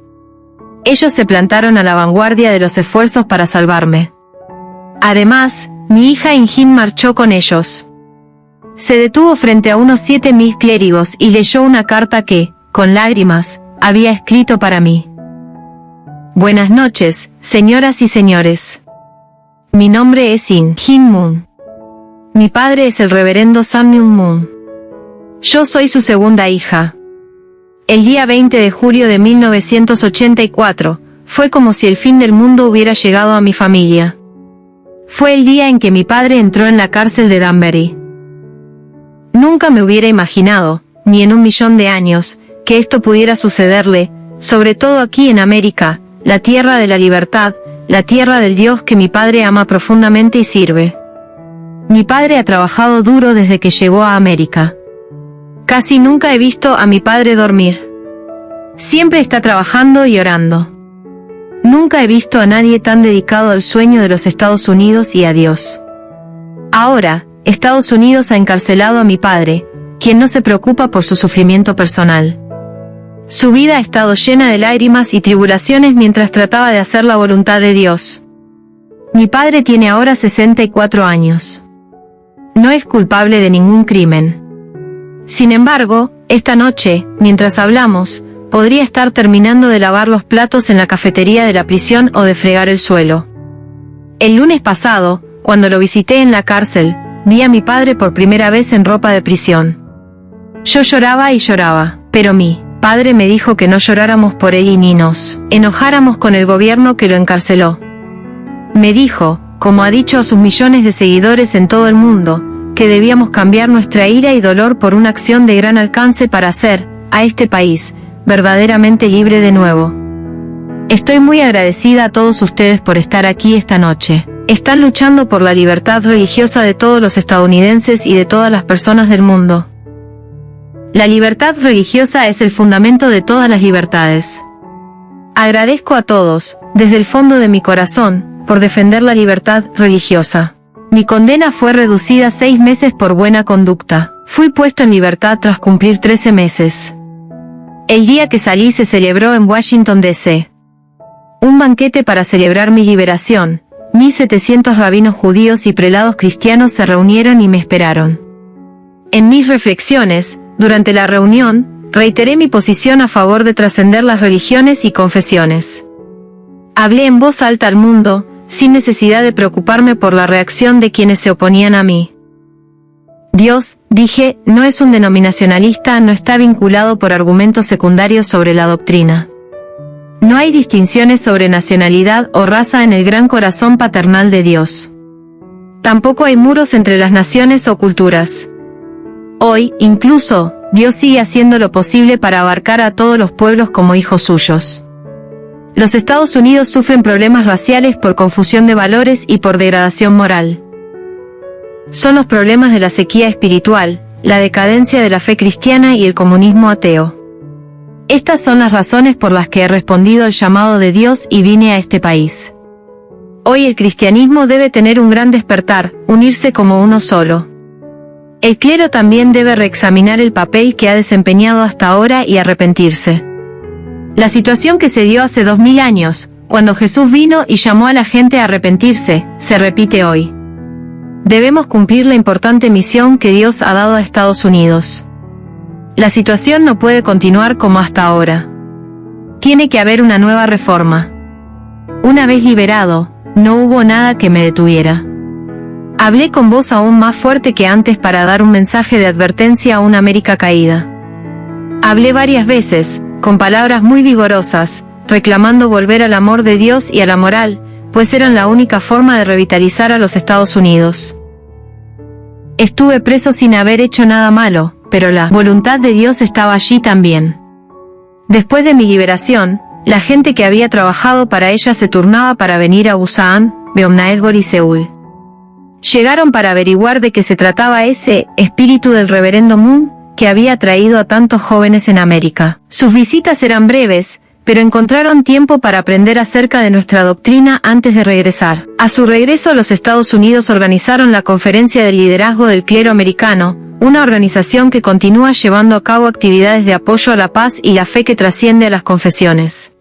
Ellos se plantaron a la vanguardia de los esfuerzos para salvarme. Además, mi hija Ingin marchó con ellos. Se detuvo frente a unos 7.000 clérigos y leyó una carta que, con lágrimas, había escrito para mí. Buenas noches, señoras y señores. Mi nombre es In-Jin Moon. Mi padre es el reverendo Sam-Myung Moon. Yo soy su segunda hija. El día 20 de julio de 1984, fue como si el fin del mundo hubiera llegado a mi familia. Fue el día en que mi padre entró en la cárcel de Danbury. Nunca me hubiera imaginado, ni en 1.000.000 de años, que esto pudiera sucederle, sobre todo aquí en América, la tierra de la libertad, la tierra del Dios que mi padre ama profundamente y sirve. Mi padre ha trabajado duro desde que llegó a América. Casi nunca he visto a mi padre dormir. Siempre está trabajando y orando. Nunca he visto a nadie tan dedicado al sueño de los Estados Unidos y a Dios. Ahora, Estados Unidos ha encarcelado a mi padre, quien no se preocupa por su sufrimiento personal. Su vida ha estado llena de lágrimas y tribulaciones mientras trataba de hacer la voluntad de Dios. Mi padre tiene ahora 64 años. No es culpable de ningún crimen. Sin embargo, esta noche, mientras hablamos, podría estar terminando de lavar los platos en la cafetería de la prisión o de fregar el suelo. El lunes pasado, cuando lo visité en la cárcel, vi a mi padre por primera vez en ropa de prisión. Yo lloraba y lloraba, pero mi padre me dijo que no lloráramos por él y ni nos enojáramos con el gobierno que lo encarceló. Me dijo, como ha dicho a sus millones de seguidores en todo el mundo, que debíamos cambiar nuestra ira y dolor por una acción de gran alcance para hacer, a este país, verdaderamente libre de nuevo. Estoy muy agradecida a todos ustedes por estar aquí esta noche. Están luchando por la libertad religiosa de todos los estadounidenses y de todas las personas del mundo. La libertad religiosa es el fundamento de todas las libertades. Agradezco a todos, desde el fondo de mi corazón, por defender la libertad religiosa. Mi condena fue reducida a 6 meses por buena conducta. Fui puesto en libertad tras cumplir 13 meses. El día que salí se celebró en Washington, D.C. un banquete para celebrar mi liberación. 1.700 rabinos judíos y prelados cristianos se reunieron y me esperaron. En mis reflexiones, durante la reunión, reiteré mi posición a favor de trascender las religiones y confesiones. Hablé en voz alta al mundo, sin necesidad de preocuparme por la reacción de quienes se oponían a mí. Dios, dije, no es un denominacionalista, no está vinculado por argumentos secundarios sobre la doctrina. No hay distinciones sobre nacionalidad o raza en el gran corazón paternal de Dios. Tampoco hay muros entre las naciones o culturas. Hoy, incluso, Dios sigue haciendo lo posible para abarcar a todos los pueblos como hijos suyos. Los Estados Unidos sufren problemas raciales por confusión de valores y por degradación moral. Son los problemas de la sequía espiritual, la decadencia de la fe cristiana y el comunismo ateo. Estas son las razones por las que he respondido al llamado de Dios y vine a este país. Hoy el cristianismo debe tener un gran despertar, unirse como uno solo. El clero también debe reexaminar el papel que ha desempeñado hasta ahora y arrepentirse. La situación que se dio hace 2000 años, cuando Jesús vino y llamó a la gente a arrepentirse, se repite hoy. Debemos cumplir la importante misión que Dios ha dado a Estados Unidos. La situación no puede continuar como hasta ahora. Tiene que haber una nueva reforma. Una vez liberado, no hubo nada que me detuviera. Hablé con voz aún más fuerte que antes para dar un mensaje de advertencia a una América caída. Hablé varias veces, con palabras muy vigorosas, reclamando volver al amor de Dios y a la moral, pues eran la única forma de revitalizar a los Estados Unidos. Estuve preso sin haber hecho nada malo, pero la voluntad de Dios estaba allí también. Después de mi liberación, la gente que había trabajado para ella se turnaba para venir a Busan, Beomnaelgor y Seúl. Llegaron para averiguar de qué se trataba ese espíritu del reverendo Moon, que había traído a tantos jóvenes en América. Sus visitas eran breves, pero encontraron tiempo para aprender acerca de nuestra doctrina antes de regresar. A su regreso a los Estados Unidos organizaron la Conferencia del Liderazgo del Clero Americano, una organización que continúa llevando a cabo actividades de apoyo a la paz y la fe que trasciende a las confesiones.